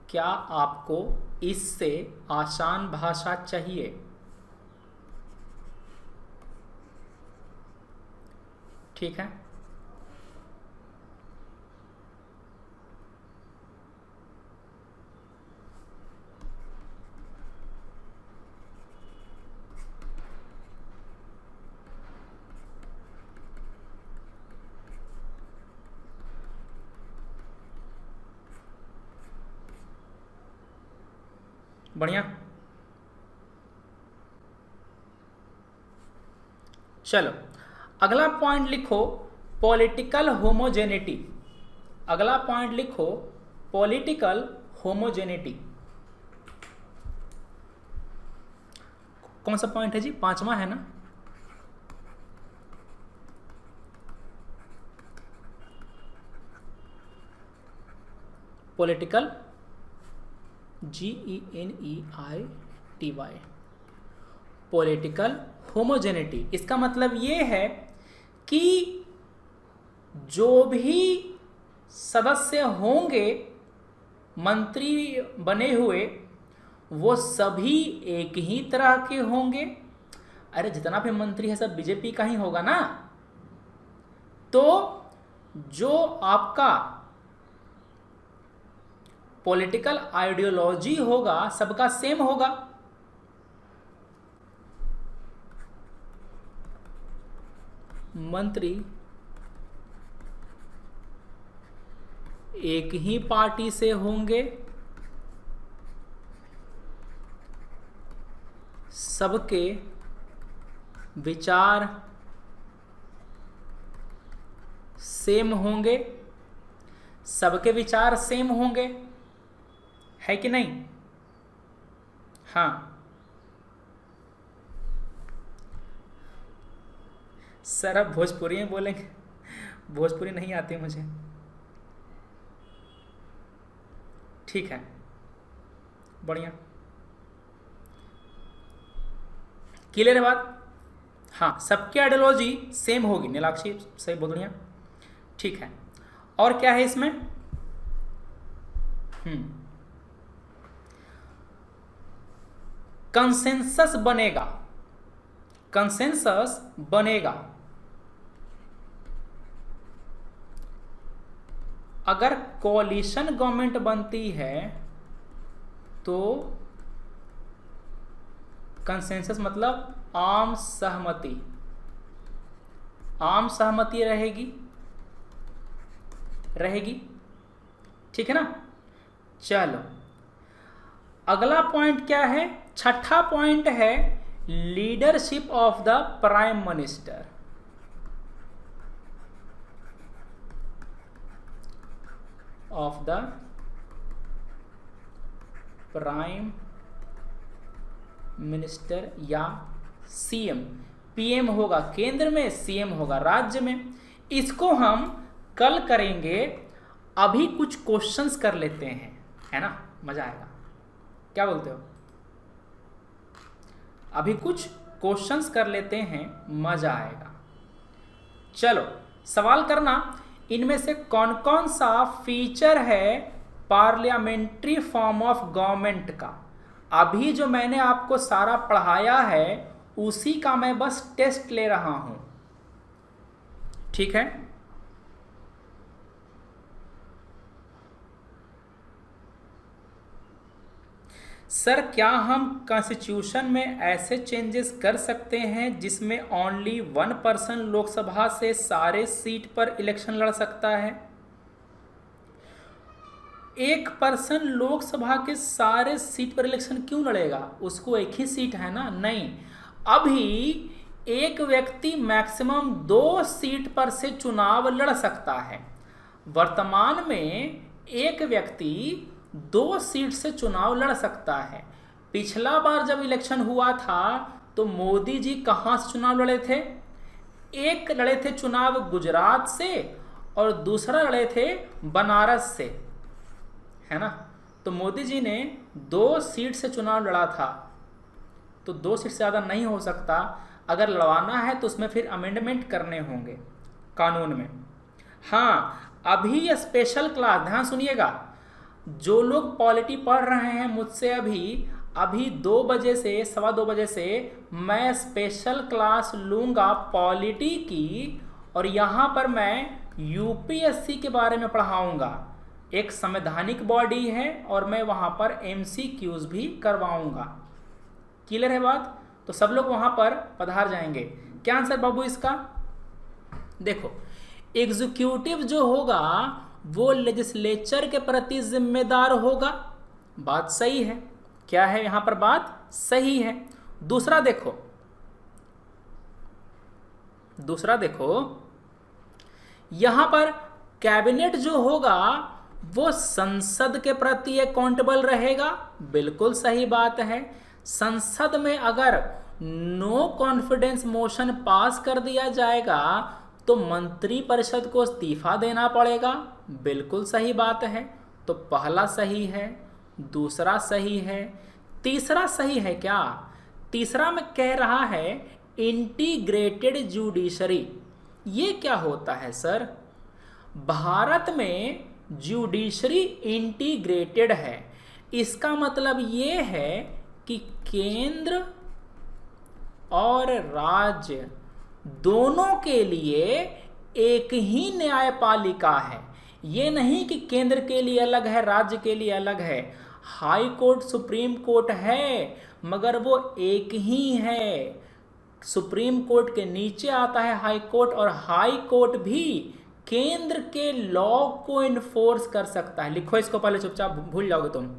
क्या आपको इससे आसान भाषा चाहिए? ठीक है, बढ़िया। चलो अगला पॉइंट लिखो, पॉलिटिकल होमोजेनिटी। अगला पॉइंट लिखो, पॉलिटिकल होमोजेनिटी। कौन सा पॉइंट है जी? 5वां है ना? Political, GENEITY, political homogeneity. इसका मतलब ये है कि जो भी सदस्य होंगे मंत्री बने हुए वो सभी एक ही तरह के होंगे। अरे जितना भी मंत्री है सब बीजेपी का ही होगा ना। तो जो आपका पॉलिटिकल आइडियोलॉजी होगा सबका सेम होगा। मंत्री एक ही पार्टी से होंगे, सबके विचार सेम होंगे, सबके विचार सेम होंगे, है कि नहीं? हाँ, सर अब भोजपुरी में बोलेंगे? भोजपुरी नहीं आती मुझे। ठीक है, बढ़िया, क्लियर है बात? हाँ, सबकी आइडियोलॉजी सेम होगी। नीलाक्षी सही, बहुत बढ़िया, ठीक है। और क्या है इसमें? कंसेंसस बनेगा, कंसेंसस बनेगा। अगर कोalition गवर्नमेंट बनती है तो कंसेंसस मतलब आम सहमति, आम सहमति रहेगी, ठीक है ना? चलो अगला पॉइंट क्या है? छठा पॉइंट है leadership of the prime minister. Of the prime minister या सीएम। पीएम होगा केंद्र में, सीएम होगा राज्य में। इसको हम कल करेंगे। अभी कुछ क्वेश्चंस कर लेते हैं, है ना? मजा आएगा, क्या बोलते हो? अभी कुछ क्वेश्चंस कर लेते हैं, मजा आएगा। चलो सवाल करना, इनमें से कौन कौन सा फीचर है पार्लियामेंट्री फॉर्म ऑफ गवर्नमेंट का? अभी जो मैंने आपको सारा पढ़ाया है उसी का मैं बस टेस्ट ले रहा हूं, ठीक है? सर क्या हम कॉन्स्टिट्यूशन में ऐसे चेंजेस कर सकते हैं जिसमें ओनली 1 पर्सन लोकसभा से सारे सीट पर इलेक्शन लड़ सकता है? 1 पर्सन लोकसभा के सारे सीट पर इलेक्शन क्यों लड़ेगा? उसको एक ही सीट है ना? नहीं, अभी एक व्यक्ति मैक्सिमम 2 सीट पर से चुनाव लड़ सकता है। वर्तमान में एक व्यक्ति 2 सीट से चुनाव लड़ सकता है। पिछला बार जब इलेक्शन हुआ था तो मोदी जी कहाँ से चुनाव लड़े थे? एक लड़े थे चुनाव गुजरात से और दूसरा लड़े थे बनारस से, है ना? तो मोदी जी ने 2 सीट से चुनाव लड़ा था, तो 2 सीट से ज़्यादा नहीं हो सकता। अगर लड़वाना है तो उसमें फिर अमेंडमेंट करने होंगे कानून में। हाँ, अभी ये स्पेशल क्लास, ध्यान सुनिएगा, जो लोग पॉलिटी पढ़ रहे हैं मुझसे अभी 2 बजे से 2:15 बजे से मैं स्पेशल क्लास लूँगा पॉलिटी की, और यहाँ पर मैं यूपीएससी के बारे में पढ़ाऊँगा। एक संवैधानिक बॉडी है और मैं वहाँ पर MCQs भी करवाऊँगा। क्लियर है बात? तो सब लोग वहाँ पर पधार जाएंगे। क्या आंसर बाबू इसका? देखो, एग्जीक्यूटिव जो होगा वो लेजिस्लेचर के प्रति जिम्मेदार होगा। बात सही है। क्या है यहां पर? बात सही है। दूसरा देखो यहां पर कैबिनेट जो होगा वो संसद के प्रति अकाउंटेबल रहेगा। बिल्कुल सही बात है। संसद में अगर नो कॉन्फिडेंस मोशन पास कर दिया जाएगा तो मंत्रिपरिषद को इस्तीफा देना पड़ेगा। बिल्कुल सही बात है। तो पहला सही है, दूसरा सही है, तीसरा सही है क्या? तीसरा में कह रहा है इंटीग्रेटेड जुडिशरी। ये क्या होता है सर? भारत में जुडिशरी इंटीग्रेटेड है। इसका मतलब ये है कि केंद्र और राज्य दोनों के लिए एक ही न्यायपालिका है। ये नहीं कि केंद्र के लिए अलग है, राज्य के लिए अलग है। हाई कोर्ट सुप्रीम कोर्ट है मगर वो एक ही है। सुप्रीम कोर्ट के नीचे आता है हाई कोर्ट, और हाई कोर्ट भी केंद्र के लॉ को इन्फोर्स कर सकता है। लिखो इसको पहले, चुपचाप भूल जाओगे तुम।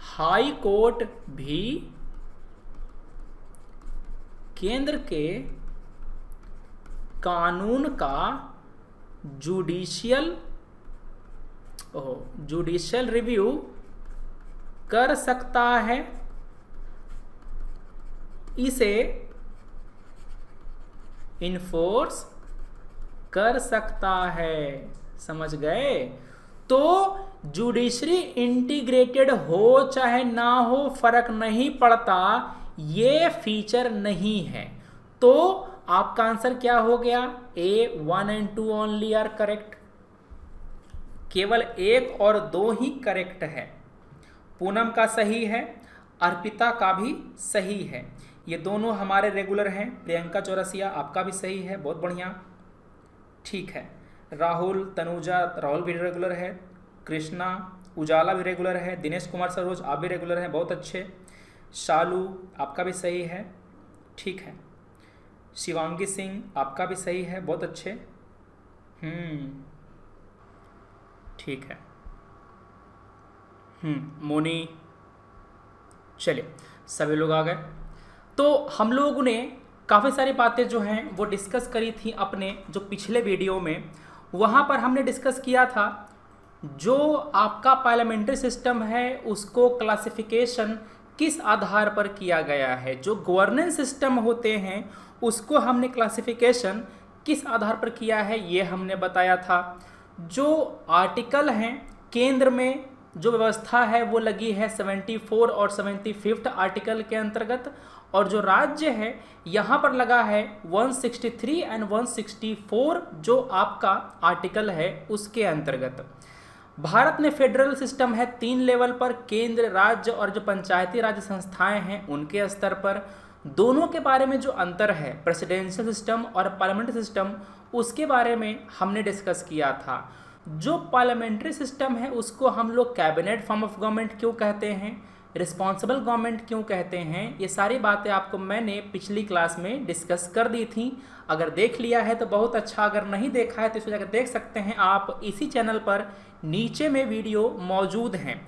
हाई कोर्ट भी केंद्र के कानून का जुडिशियल रिव्यू कर सकता है, इसे इन्फोर्स कर सकता है। समझ गए? तो जुडिशरी इंटीग्रेटेड हो चाहे ना हो फर्क नहीं पड़ता, ये फीचर नहीं है। तो आपका आंसर क्या हो गया? A 1 and 2 only are correct. केवल 1 और 2 ही करेक्ट है। पूनम का सही है, अर्पिता का भी सही है। ये दोनों हमारे रेगुलर हैं। प्रियंका चौरसिया आपका भी सही है, बहुत बढ़िया, ठीक है। राहुल तनुजा, राहुल भी रेगुलर है। कृष्णा उजाला भी रेगुलर है। दिनेश कुमार सरोज आप भी रेगुलर हैं, बहुत अच्छे। शालू आपका भी सही है, ठीक है। शिवांगी सिंह आपका भी सही है, बहुत अच्छे। ठीक है। मोनी, चलिए सभी लोग आ गए। तो हम लोगों ने काफ़ी सारी बातें जो हैं वो डिस्कस करी थी अपने जो पिछले वीडियो में। वहाँ पर हमने डिस्कस किया था जो आपका पार्लियामेंट्री सिस्टम है उसको क्लासिफिकेशन किस आधार पर किया गया है। जो गवर्नेंस सिस्टम होते हैं उसको हमने क्लासिफिकेशन किस आधार पर किया है ये हमने बताया था। जो आर्टिकल हैं केंद्र में जो व्यवस्था है वो लगी है 74 और 75 आर्टिकल के अंतर्गत, और जो राज्य है यहाँ पर लगा है 163 एंड 164 जो आपका आर्टिकल है उसके अंतर्गत। भारत में फेडरल सिस्टम है 3 लेवल पर, केंद्र, राज्य और जो पंचायती राज्य संस्थाएं हैं उनके स्तर पर। दोनों के बारे में जो अंतर है प्रेसिडेंशियल सिस्टम और पार्लियामेंट्री सिस्टम, उसके बारे में हमने डिस्कस किया था। जो पार्लियामेंट्री सिस्टम है उसको हम लोग कैबिनेट फॉर्म ऑफ गवर्नमेंट क्यों कहते हैं, रिस्पॉन्सिबल गवर्नमेंट क्यों कहते हैं, ये सारी बातें आपको मैंने पिछली क्लास में डिस्कस कर दी थी। अगर देख लिया है तो बहुत अच्छा, अगर नहीं देखा है तो इसको जाकर देख सकते हैं आप। इसी चैनल पर नीचे में वीडियो मौजूद हैं।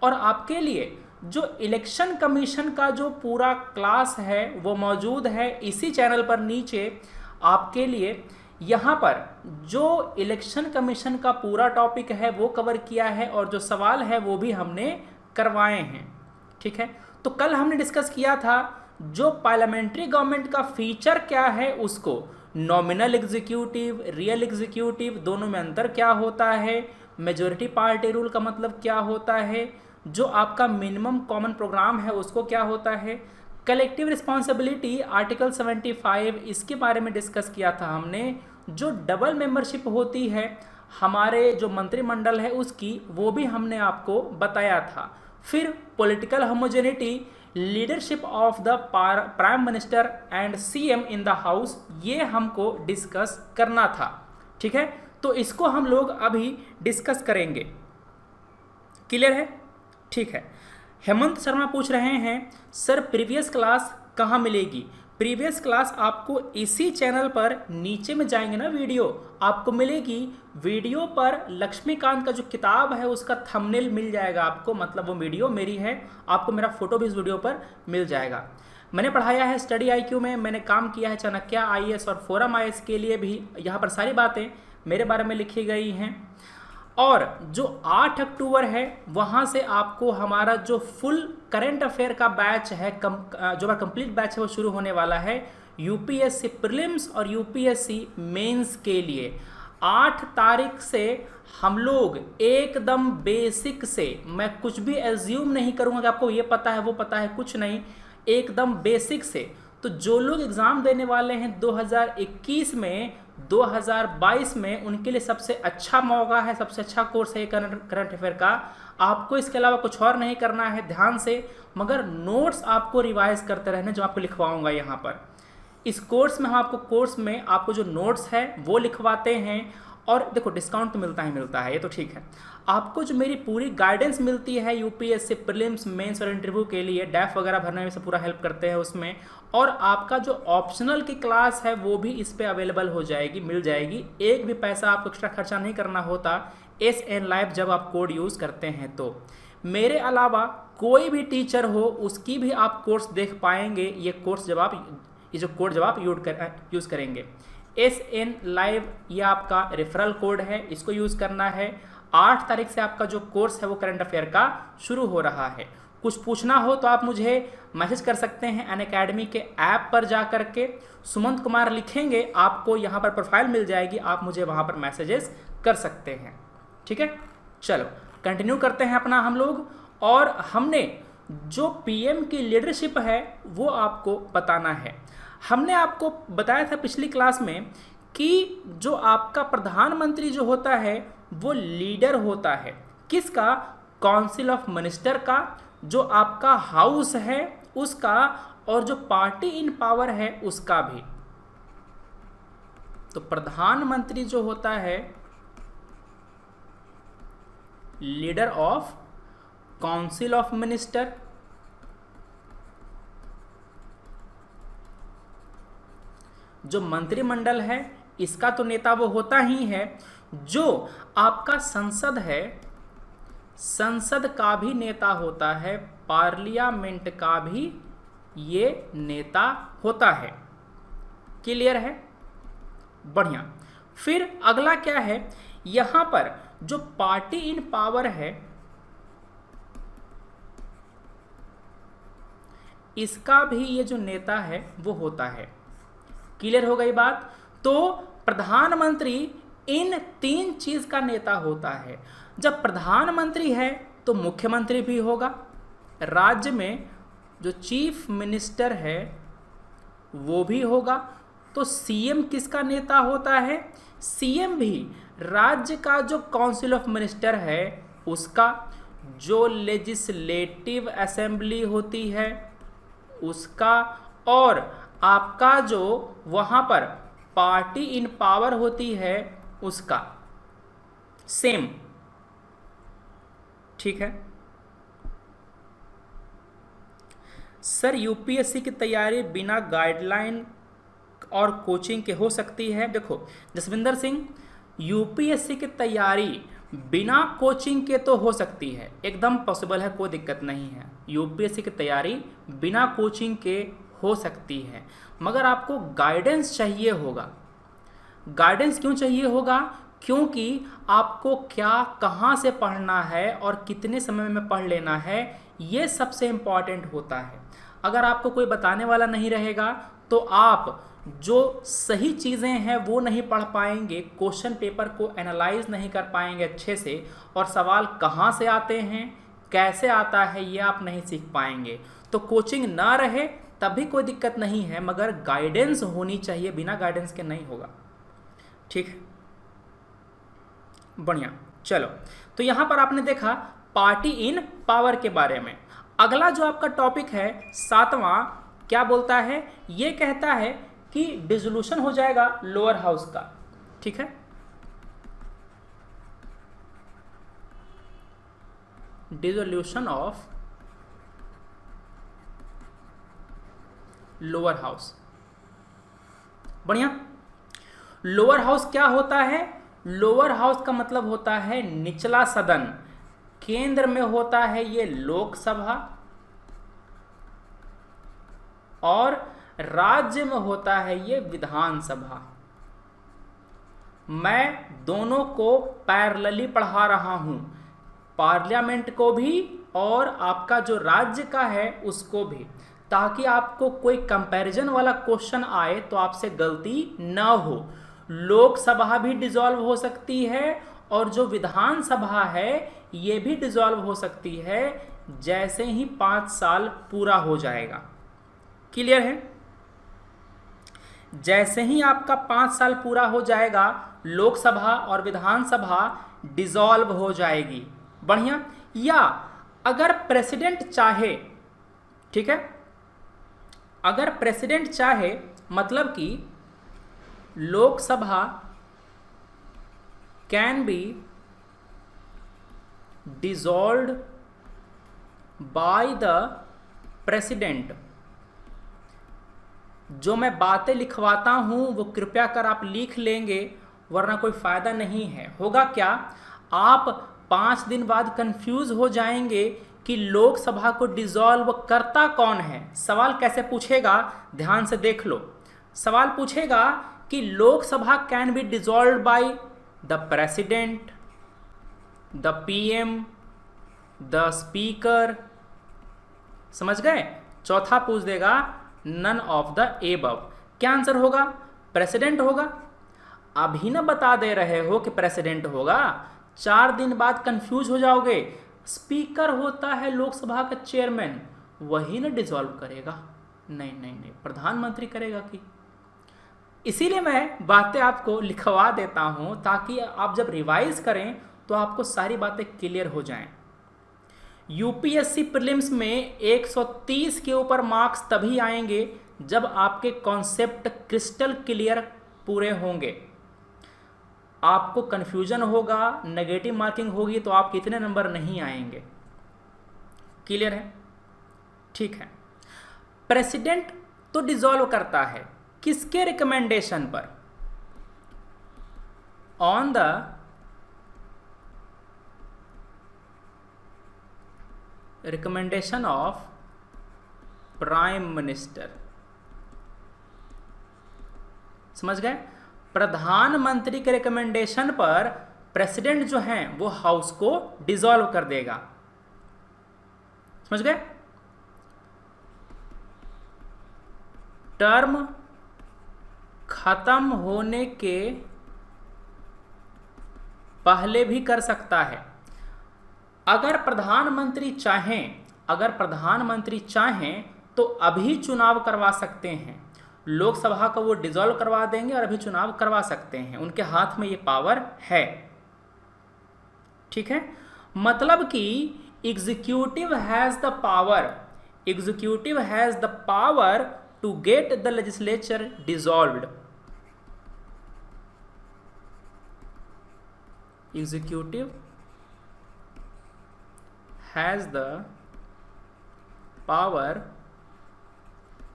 और आपके लिए जो इलेक्शन कमीशन का जो पूरा क्लास है वो मौजूद है इसी चैनल पर नीचे आपके लिए। यहाँ पर जो इलेक्शन कमीशन का पूरा टॉपिक है वो कवर किया है और जो सवाल है वो भी हमने करवाए हैं, ठीक है। तो कल हमने डिस्कस किया था जो पार्लियामेंट्री गवर्नमेंट का फीचर क्या है, उसको नॉमिनल एग्जीक्यूटिव, रियल एग्जीक्यूटिव, दोनों में अंतर क्या होता है, मेजॉरिटी पार्टी रूल का मतलब क्या होता है, जो आपका मिनिमम कॉमन प्रोग्राम है उसको क्या होता है, कलेक्टिव रिस्पॉन्सिबिलिटी आर्टिकल 75 इसके बारे में डिस्कस किया था हमने। जो डबल मेंबरशिप होती है हमारे जो मंत्रिमंडल है उसकी, वो भी हमने आपको बताया था। फिर political homogeneity, leadership of the prime minister and CM in the house, ये हमको डिस्कस करना था, ठीक है। तो इसको हम लोग अभी डिस्कस करेंगे, क्लियर है, ठीक है। हेमंत शर्मा पूछ रहे हैं सर प्रीवियस क्लास कहाँ मिलेगी। प्रीवियस क्लास आपको इसी चैनल पर नीचे में जाएंगे ना वीडियो आपको मिलेगी। वीडियो पर लक्ष्मीकांत का जो किताब है उसका थंबनेल मिल जाएगा आपको, मतलब वो वीडियो मेरी है, आपको मेरा फोटो भी इस वीडियो पर मिल जाएगा। मैंने पढ़ाया है स्टडी IQ में, मैंने काम किया है चाणक्य IAS और फोरम IAS के लिए भी। यहाँ पर सारी बातें मेरे बारे में लिखी गई हैं। और जो 8 अक्टूबर है वहाँ से आपको हमारा जो फुल करंट अफेयर का बैच है, जो हमारा कंप्लीट बैच है वो शुरू होने वाला है यूपीएससी प्रीलिम्स और यूपीएससी मेंस के लिए। 8 तारीख से हम लोग एकदम बेसिक से, मैं कुछ भी एज्यूम नहीं करूँगा कि आपको ये पता है वो पता है, कुछ नहीं, एकदम बेसिक से। तो जो लोग एग्ज़ाम देने वाले हैं 2021 में 2022 में, उनके लिए सबसे अच्छा मौका है, सबसे अच्छा कोर्स है करंट अफेयर का। आपको इसके अलावा कुछ और नहीं करना है ध्यान से, मगर नोट्स आपको रिवाइज करते रहने, जो आपको लिखवाऊंगा यहाँ पर इस कोर्स में। हम आपको कोर्स में आपको जो नोट्स है वो लिखवाते हैं, और देखो डिस्काउंट तो मिलता है, ये तो ठीक है। आपको जो मेरी पूरी गाइडेंस मिलती है यूपीएससी प्रीलिम्स मेंस और इंटरव्यू के लिए, डैफ वगैरह भरने में से पूरा हेल्प करते हैं उसमें, और आपका जो ऑप्शनल की क्लास है वो भी इस पे अवेलेबल हो जाएगी, मिल जाएगी। एक भी पैसा आपको एक्स्ट्रा खर्चा नहीं करना होता SN लाइव जब आप कोड यूज़ करते हैं तो। मेरे अलावा कोई भी टीचर हो उसकी भी आप कोर्स देख पाएंगे, ये कोर्स जब आप, ये जो कोड जब आप यूज़ करेंगे। SN लाइव ये आपका रेफरल कोड है, इसको यूज़ करना है। 8 तारीख से आपका जो कोर्स है वो करंट अफेयर का शुरू हो रहा है। कुछ पूछना हो तो आप मुझे मैसेज कर सकते हैं अनअकैडमी के ऐप पर जा कर के, सुमंत कुमार लिखेंगे, आपको यहाँ पर प्रोफाइल मिल जाएगी, आप मुझे वहाँ पर मैसेजेस कर सकते हैं। ठीक है, चलो कंटिन्यू करते हैं अपना हम लोग। और हमने जो PM की लीडरशिप है वो आपको बताना है। हमने आपको बताया था पिछली क्लास में कि जो आपका प्रधानमंत्री जो होता है वो लीडर होता है किसका, काउंसिल ऑफ मिनिस्टर का, जो आपका हाउस है उसका, और जो पार्टी इन पावर है उसका भी। तो प्रधानमंत्री जो होता है leader of council of minister, जो मंत्रिमंडल है इसका तो नेता वो होता ही है। जो आपका संसद है, संसद का भी नेता होता है, पार्लियामेंट का भी ये नेता होता है। क्लियर है, बढ़िया। फिर अगला क्या है, यहां पर जो पार्टी इन पावर है इसका भी ये जो नेता है वो होता है। क्लियर हो गई बात। तो प्रधानमंत्री इन 3 चीज का नेता होता है। जब प्रधानमंत्री है तो मुख्यमंत्री भी होगा, राज्य में जो चीफ मिनिस्टर है वो भी होगा। तो CM किसका नेता होता है, CM भी राज्य का जो काउंसिल ऑफ मिनिस्टर है उसका, जो लेजिस्लेटिव असेंबली होती है उसका, और आपका जो वहां पर पार्टी इन पावर होती है उसका, सेम। ठीक है सर, यूपीएससी की तैयारी बिना गाइडलाइन और कोचिंग के हो सकती है? देखो जसविंदर सिंह, यूपीएससी की तैयारी बिना कोचिंग के तो हो सकती है, एकदम पॉसिबल है, कोई दिक्कत नहीं है। यूपीएससी की तैयारी बिना कोचिंग के हो सकती है, मगर आपको गाइडेंस चाहिए होगा। गाइडेंस क्यों चाहिए होगा? क्योंकि आपको क्या कहाँ से पढ़ना है और कितने समय में पढ़ लेना है, ये सबसे इम्पॉर्टेंट होता है। अगर आपको कोई बताने वाला नहीं रहेगा तो आप जो सही चीज़ें हैं वो नहीं पढ़ पाएंगे, क्वेश्चन पेपर को एनालाइज नहीं कर पाएंगे अच्छे से, और सवाल कहाँ से आते हैं कैसे आता है ये आप नहीं सीख पाएंगे। तो कोचिंग ना रहे तब भी कोई दिक्कत नहीं है, मगर गाइडेंस होनी चाहिए, बिना गाइडेंस के नहीं होगा। ठीक है, बढ़िया। चलो, तो यहाँ पर आपने देखा पार्टी इन पावर के बारे में। अगला जो आपका टॉपिक है 7वां, क्या बोलता है? ये कहता है कि डिसोल्यूशन हो जाएगा लोअर हाउस का। ठीक है, डिसोल्यूशन ऑफ लोअर हाउस। बढ़िया। लोअर हाउस क्या होता है? लोअर हाउस का मतलब होता है निचला सदन। केंद्र में होता है ये लोकसभा और राज्य में होता है ये विधानसभा। मैं दोनों को पैरेलली पढ़ा रहा हूं, पार्लियामेंट को भी और आपका जो राज्य का है उसको भी, ताकि आपको कोई कंपैरिजन वाला क्वेश्चन आए तो आपसे गलती ना हो। लोकसभा भी डिसॉल्व हो सकती है और जो विधानसभा है ये भी डिसॉल्व हो सकती है जैसे ही 5 साल पूरा हो जाएगा। क्लियर है? जैसे ही आपका 5 साल पूरा हो जाएगा लोकसभा और विधानसभा डिसॉल्व हो जाएगी। बढ़िया। या अगर प्रेसिडेंट चाहे, ठीक है, अगर प्रेसिडेंट चाहे मतलब कि Lok Sabha can be dissolved by the president. जो मैं बातें लिखवाता हूं वो कृपया कर आप लिख लेंगे, वरना कोई फायदा नहीं है। होगा क्या, आप 5 दिन बाद कंफ्यूज हो जाएंगे कि लोकसभा को डिसॉल्व करता कौन है। सवाल कैसे पूछेगा, ध्यान से देख लो। सवाल पूछेगा कि Lok Sabha can be dissolved by the president, the PM, the speaker. समझ गए? चौथा पूछ देगा नन ऑफ द एबव। क्या आंसर होगा? प्रेसिडेंट होगा। अभी ना बता दे रहे हो कि प्रेसिडेंट होगा, 4 दिन बाद कंफ्यूज हो जाओगे। स्पीकर होता है लोकसभा का चेयरमैन, वही ना डिसॉल्व करेगा। नहीं नहीं नहीं, प्रधानमंत्री करेगा कि। इसीलिए मैं बातें आपको लिखवा देता हूं ताकि आप जब रिवाइज करें तो आपको सारी बातें क्लियर हो जाएं। यूपीएससी प्रीलिम्स में 130 के ऊपर मार्क्स तभी आएंगे जब आपके कॉन्सेप्ट क्रिस्टल क्लियर पूरे होंगे। आपको कन्फ्यूजन होगा, नेगेटिव मार्किंग होगी तो आप कितने नंबर नहीं आएंगे। क्लियर है? ठीक है। प्रेसिडेंट तो डिसॉल्व करता है किसके रिकमेंडेशन पर? On the recommendation of prime minister. समझ गए? प्रधानमंत्री के रिकमेंडेशन पर प्रेसिडेंट जो हैं वो हाउस को डिसॉल्व कर देगा। समझ गए? टर्म खत्म होने के पहले भी कर सकता है। अगर प्रधानमंत्री चाहें तो अभी चुनाव करवा सकते हैं। लोकसभा का वो डिसॉल्व करवा देंगे और अभी चुनाव करवा सकते हैं। उनके हाथ में ये पावर है। ठीक है? मतलब कि executive has the power to get the legislature dissolved. Executive has the power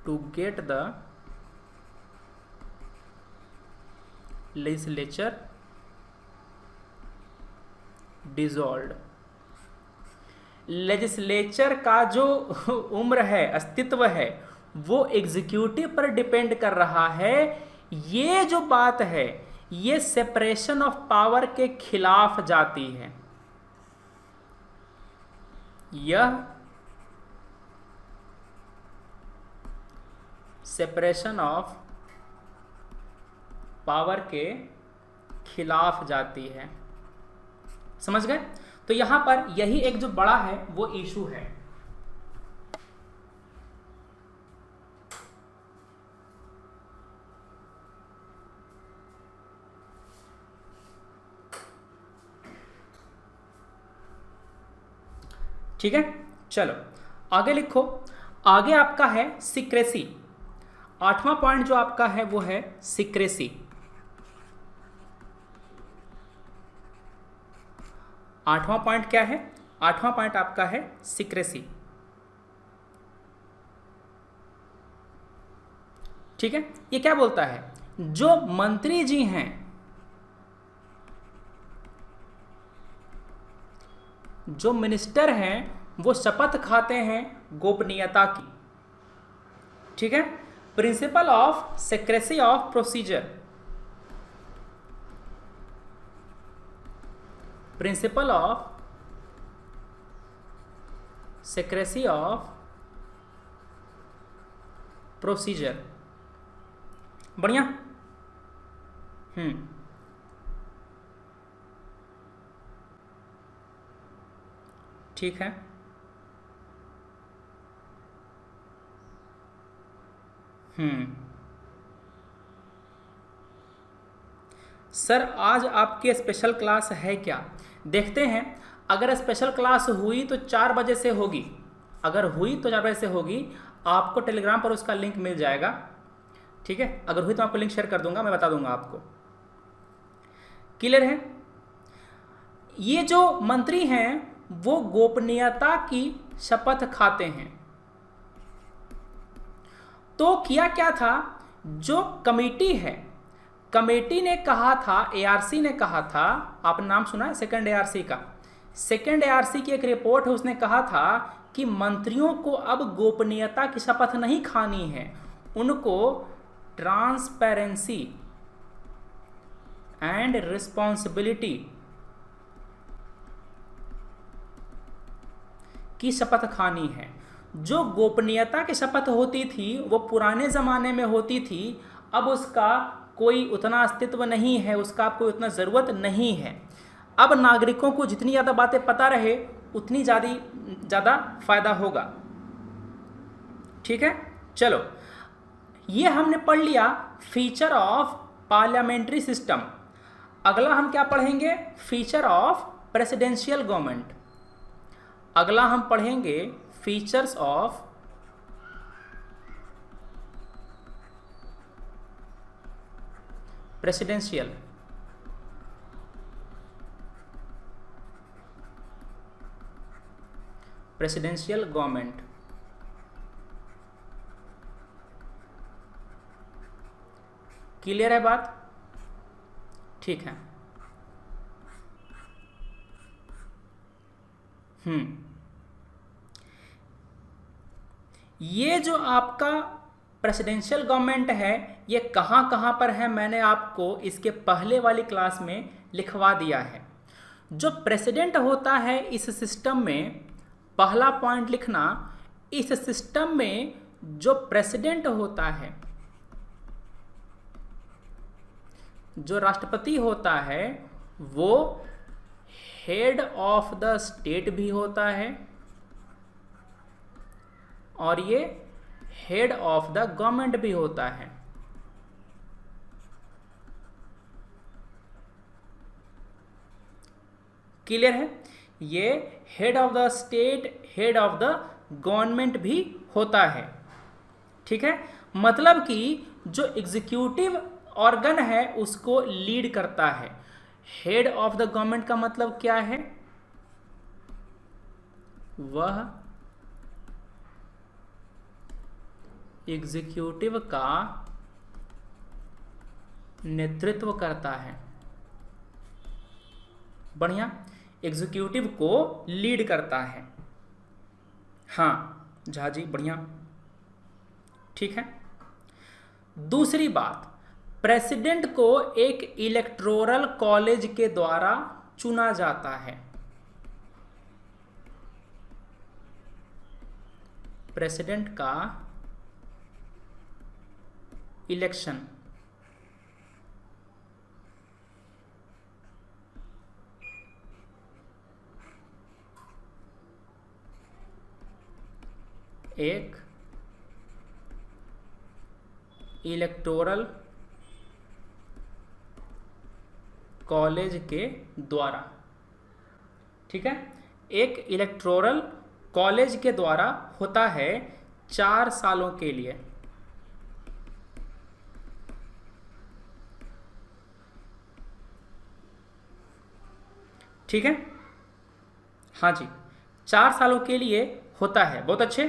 to get the legislature dissolved। Legislature का जो उम्र है, अस्तित्व है, वो एग्जीक्यूटिव पर डिपेंड कर रहा है। ये जो बात है ये सेपरेशन ऑफ पावर के खिलाफ जाती है। यह सेपरेशन ऑफ पावर के खिलाफ जाती है। समझ गए? तो यहां पर यही एक जो बड़ा है वो इशू है। ठीक है? चलो आगे लिखो। आगे आपका है सीक्रेसी। 8वां पॉइंट जो आपका है वो है सीक्रेसी। 8वां पॉइंट क्या है? 8वां पॉइंट आपका है सीक्रेसी। ठीक है? ये क्या बोलता है? जो मंत्री जी हैं, जो मिनिस्टर हैं, वो शपथ खाते हैं गोपनीयता की। ठीक है? Principle of secrecy of procedure. Principle of secrecy of procedure. बढ़िया। ठीक है। सर आज आपकी स्पेशल क्लास है क्या? देखते हैं। अगर स्पेशल क्लास हुई तो 4 बजे से होगी। अगर हुई तो 4 बजे से होगी। आपको टेलीग्राम पर उसका लिंक मिल जाएगा। ठीक है, अगर हुई तो आपको लिंक शेयर कर दूंगा, मैं बता दूंगा आपको। क्लियर है? ये जो मंत्री हैं वो गोपनीयता की शपथ खाते हैं। तो किया क्या था, जो कमेटी है, कमेटी ने कहा था, एआरसी ने कहा था, आपने नाम सुना है सेकंड एआरसी का? सेकंड एआरसी की एक रिपोर्ट है, उसने कहा था कि मंत्रियों को अब गोपनीयता की शपथ नहीं खानी है, उनको ट्रांसपेरेंसी एंड रिस्पॉन्सिबिलिटी की शपथ खानी है। जो गोपनीयता की शपथ होती थी वो पुराने ज़माने में होती थी, अब उसका कोई उतना अस्तित्व नहीं है, उसका कोई उतना ज़रूरत नहीं है। अब नागरिकों को जितनी ज़्यादा बातें पता रहे उतनी ज़्यादा फायदा होगा। ठीक है, चलो ये हमने पढ़ लिया फीचर ऑफ पार्लियामेंट्री सिस्टम। अगला हम क्या पढ़ेंगे? Feature of presidential government. अगला हम पढ़ेंगे features of presidential government. Clear है बात? ठीक है। ये जो आपका प्रेसिडेंशियल गवर्नमेंट है ये कहाँ कहाँ पर है, मैंने आपको इसके पहले वाली क्लास में लिखवा दिया है। जो प्रेसिडेंट होता है इस सिस्टम में, पहला पॉइंट लिखना, इस सिस्टम में जो प्रेसिडेंट होता है, जो राष्ट्रपति होता है, वो हेड ऑफ द स्टेट भी होता है और ये हेड ऑफ द गवर्नमेंट भी होता है। क्लियर है? ये head of the state, head of the government भी होता है। ठीक है, मतलब कि जो एग्जीक्यूटिव ऑर्गन है उसको लीड करता है। हेड ऑफ द गवर्नमेंट का मतलब क्या है? वह एग्जीक्यूटिव का नेतृत्व करता है। बढ़िया, एग्जीक्यूटिव को लीड करता है। हाँ झा जी, बढ़िया, ठीक है। दूसरी बात, प्रेसिडेंट को एक इलेक्टोरल कॉलेज के द्वारा चुना जाता है। प्रेसिडेंट का इलेक्शन एक इलेक्टोरल कॉलेज के द्वारा, ठीक है, एक इलेक्टोरल कॉलेज के द्वारा होता है 4 सालों के लिए। ठीक है, हाँ जी, 4 सालों के लिए होता है। बहुत अच्छे।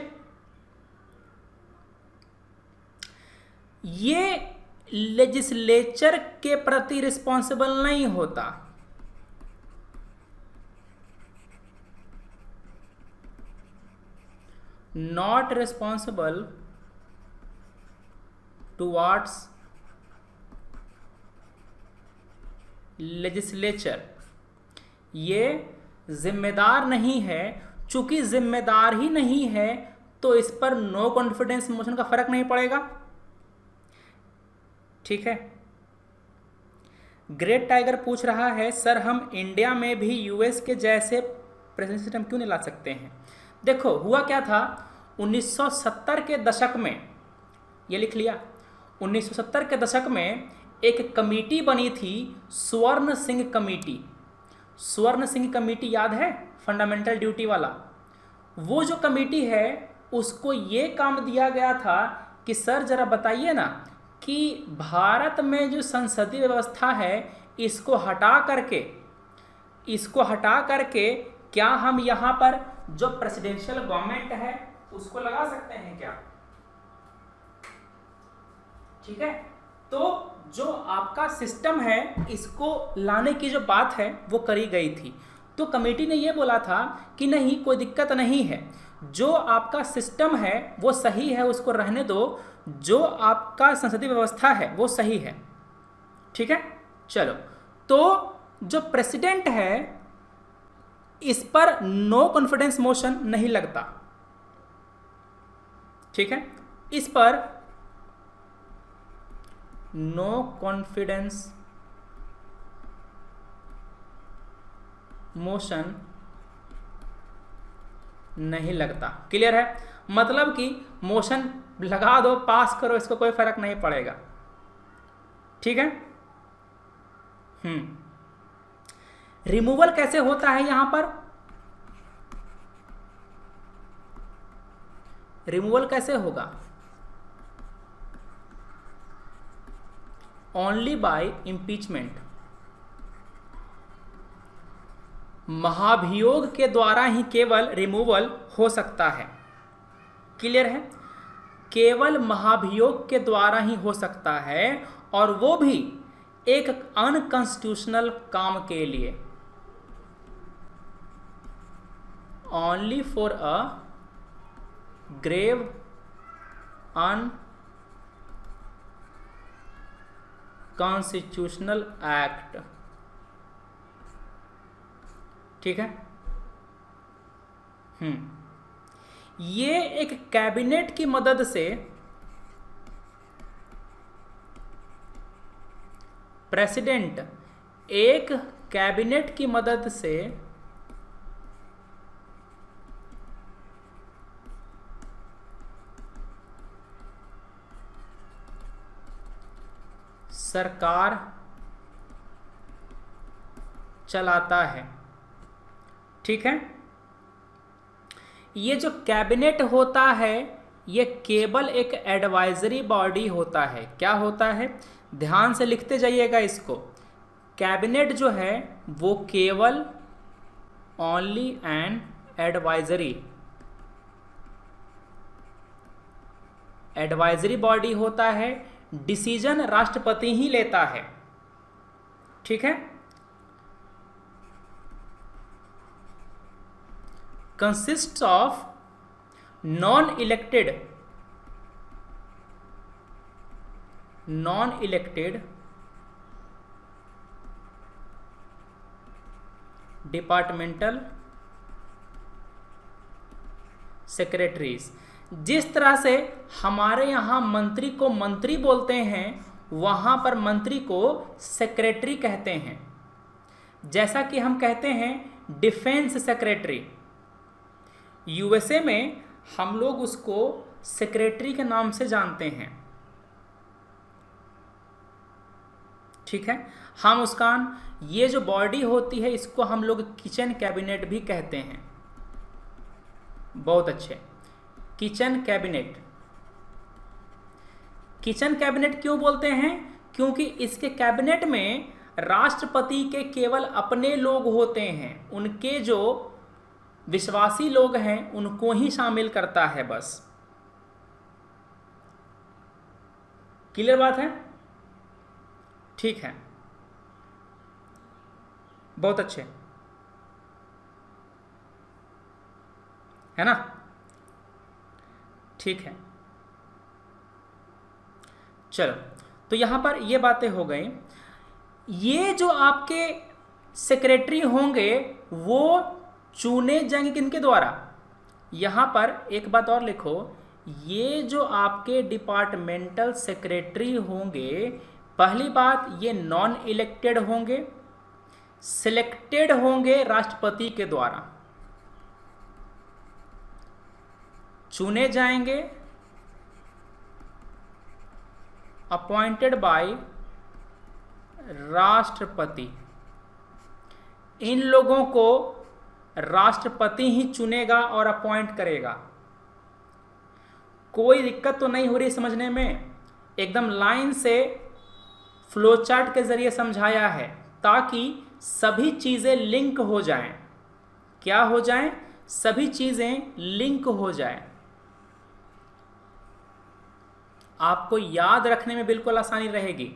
ये लेजिस्लेचर के प्रति रिस्पॉन्सिबल नहीं होता। Not responsible towards legislature. ये जिम्मेदार नहीं है। चूंकि जिम्मेदार ही नहीं है तो इस पर नो कॉन्फिडेंस मोशन का फर्क नहीं पड़ेगा। ठीक है। ग्रेट टाइगर पूछ रहा है सर हम इंडिया में भी यूएस के जैसे प्रेसिडेंट सिस्टम क्यों नहीं ला सकते हैं। देखो हुआ क्या था 1970 के दशक में, ये लिख लिया, 1970 के दशक में एक कमेटी बनी थी स्वर्ण सिंह कमेटी। स्वर्ण सिंह कमेटी याद है, फंडामेंटल ड्यूटी वाला। वो जो कमेटी है उसको ये काम दिया गया था कि सर जरा बताइए ना कि भारत में जो संसदीय व्यवस्था है इसको हटा करके क्या हम यहाँ पर जो प्रेसिडेंशियल गवर्नमेंट है उसको लगा सकते हैं क्या। ठीक है। तो जो आपका सिस्टम है इसको लाने की जो बात है वो करी गई थी। तो कमेटी ने ये बोला था कि नहीं कोई दिक्कत नहीं है, जो आपका सिस्टम है वो सही है, उसको रहने दो, जो आपका संसदीय व्यवस्था है वो सही है। ठीक है। चलो, तो जो प्रेसिडेंट है इस पर नो कॉन्फिडेंस मोशन नहीं लगता। ठीक है। इस पर नो कॉन्फिडेंस मोशन नहीं लगता। क्लियर है। मतलब कि मोशन लगा दो, पास करो, इसको कोई फर्क नहीं पड़ेगा। ठीक है। रिमूवल कैसे होता है यहां पर, रिमूवल कैसे होगा, ओनली बाय इम्पीचमेंट। महाभियोग के द्वारा ही केवल रिमूवल हो सकता है। क्लियर है। केवल महाभियोग के द्वारा ही हो सकता है और वो भी एक अनकॉन्स्टिट्यूशनल काम के लिए, only for a grave unconstitutional act. ठीक है। ये एक कैबिनेट की मदद से प्रेसिडेंट एक कैबिनेट की मदद से सरकार चलाता है। ठीक है। ये जो कैबिनेट होता है ये केवल एक एडवाइजरी बॉडी होता है। क्या होता है, ध्यान से लिखते जाइएगा इसको। कैबिनेट जो है वो केवल ओनली एन एडवाइजरी बॉडी होता है। डिसीजन राष्ट्रपति ही लेता है। ठीक है। consists of non-elected departmental secretaries. जिस तरह से हमारे यहाँ मंत्री को मंत्री बोलते हैं वहाँ पर मंत्री को सेक्रेटरी कहते हैं। जैसा कि हम कहते हैं डिफेंस सेक्रेटरी, यूएसए में हम लोग उसको सेक्रेटरी के नाम से जानते हैं। ठीक है। हम उसका ये जो बॉडी होती है इसको हम लोग किचन कैबिनेट भी कहते हैं। बहुत अच्छे। किचन कैबिनेट, किचन कैबिनेट क्यों बोलते हैं, क्योंकि इसके कैबिनेट में राष्ट्रपति के केवल अपने लोग होते हैं, उनके जो विश्वासी लोग हैं उनको ही शामिल करता है बस। क्लियर बात है। ठीक है। बहुत अच्छे, है ना। ठीक है। चलो, तो यहां पर ये बातें हो गई। ये जो आपके सेक्रेटरी होंगे वो चुने जाएंगे किनके द्वारा? यहाँ पर एक बात और लिखो, ये जो आपके डिपार्टमेंटल सेक्रेटरी होंगे, पहली बात ये नॉन इलेक्टेड होंगे, सिलेक्टेड होंगे राष्ट्रपति के द्वारा, चुने जाएंगे अपॉइंटेड बाय राष्ट्रपति। इन लोगों को राष्ट्रपति ही चुनेगा और अपॉइंट करेगा। कोई दिक्कत तो नहीं हो रही समझने में? एकदम लाइन से फ्लो चार्ट के जरिए समझाया है ताकि सभी चीज़ें लिंक हो जाएं। क्या हो जाएं? सभी चीज़ें लिंक हो जाएं। आपको याद रखने में बिल्कुल आसानी रहेगी।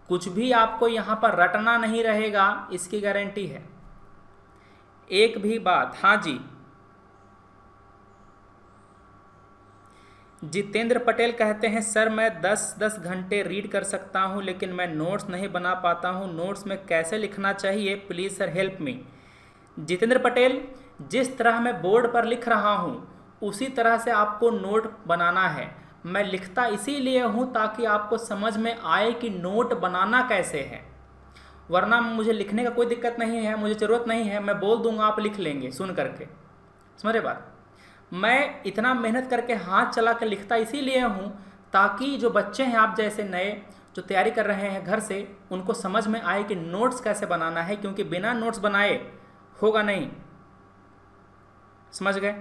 कुछ भी आपको यहाँ पर रटना नहीं रहेगा, इसकी गारंटी है। एक भी बात, हाँ जी, जितेंद्र पटेल कहते हैं सर मैं 10-10 घंटे रीड कर सकता हूँ लेकिन मैं नोट्स नहीं बना पाता हूँ, नोट्स में कैसे लिखना चाहिए, please sir help me. Jitendra Patel, जिस तरह मैं बोर्ड पर लिख रहा हूँ उसी तरह से आपको नोट बनाना है। मैं लिखता इसीलिए हूँ ताकि आपको समझ में आए कि नोट बनाना कैसे है, वरना मुझे लिखने का कोई दिक्कत नहीं है, मुझे ज़रूरत नहीं है, मैं बोल दूंगा आप लिख लेंगे सुन करके। समझ रहे बात? मैं इतना मेहनत करके हाथ चला कर लिखता इसीलिए हूँ ताकि जो बच्चे हैं आप जैसे नए जो तैयारी कर रहे हैं घर से, उनको समझ में आए कि नोट्स कैसे बनाना है, क्योंकि बिना नोट्स बनाए होगा नहीं। समझ गए?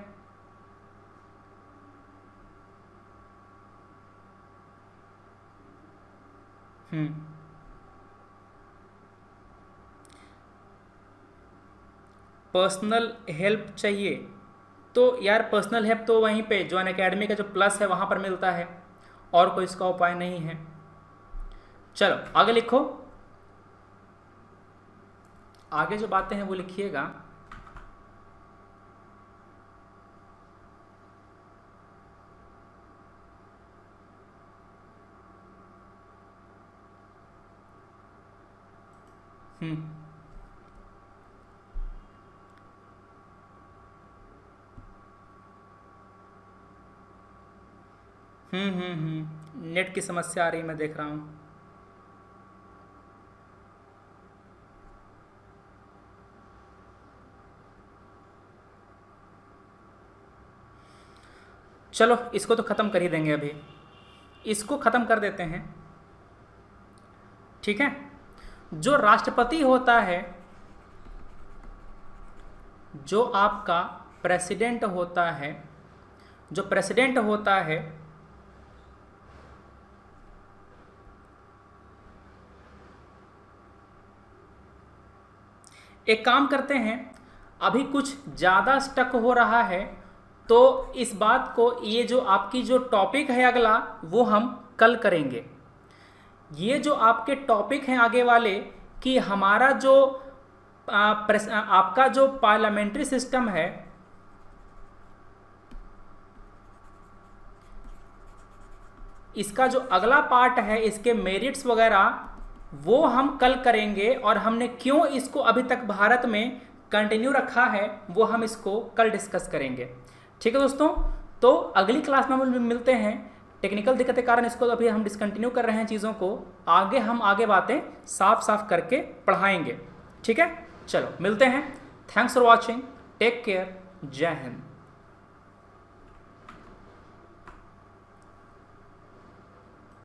पर्सनल हेल्प चाहिए तो यार पर्सनल हेल्प तो वहीं पे जो अनअकैडमी का जो प्लस है वहाँ पर मिलता है, और कोई इसका उपाय नहीं है। चलो आगे लिखो, आगे जो बातें हैं वो लिखिएगा। नेट की समस्या आ रही, मैं देख रहा हूँ। चलो इसको तो ख़त्म कर ही देंगे, अभी इसको ख़त्म कर देते हैं, ठीक है। जो राष्ट्रपति होता है, जो आपका प्रेसिडेंट होता है, जो प्रेसिडेंट होता है एक काम करते हैं, अभी कुछ ज़्यादा स्टक हो रहा है तो इस बात को, ये जो आपकी जो टॉपिक है अगला वो हम कल करेंगे। ये जो आपके टॉपिक हैं आगे वाले कि हमारा जो आपका जो पार्लियामेंट्री सिस्टम है, इसका जो अगला पार्ट है, इसके मेरिट्स वगैरह वो हम कल करेंगे, और हमने क्यों इसको अभी तक भारत में कंटिन्यू रखा है वो हम इसको कल डिस्कस करेंगे। ठीक है दोस्तों, तो अगली क्लास में हम मिलते हैं। टेक्निकल दिक्कत के कारण इसको अभी हम डिसकंटिन्यू कर रहे हैं चीज़ों को, आगे हम आगे बातें साफ साफ करके पढ़ाएंगे। ठीक है, चलो मिलते हैं। Thanks for watching, take care, जय हिंद।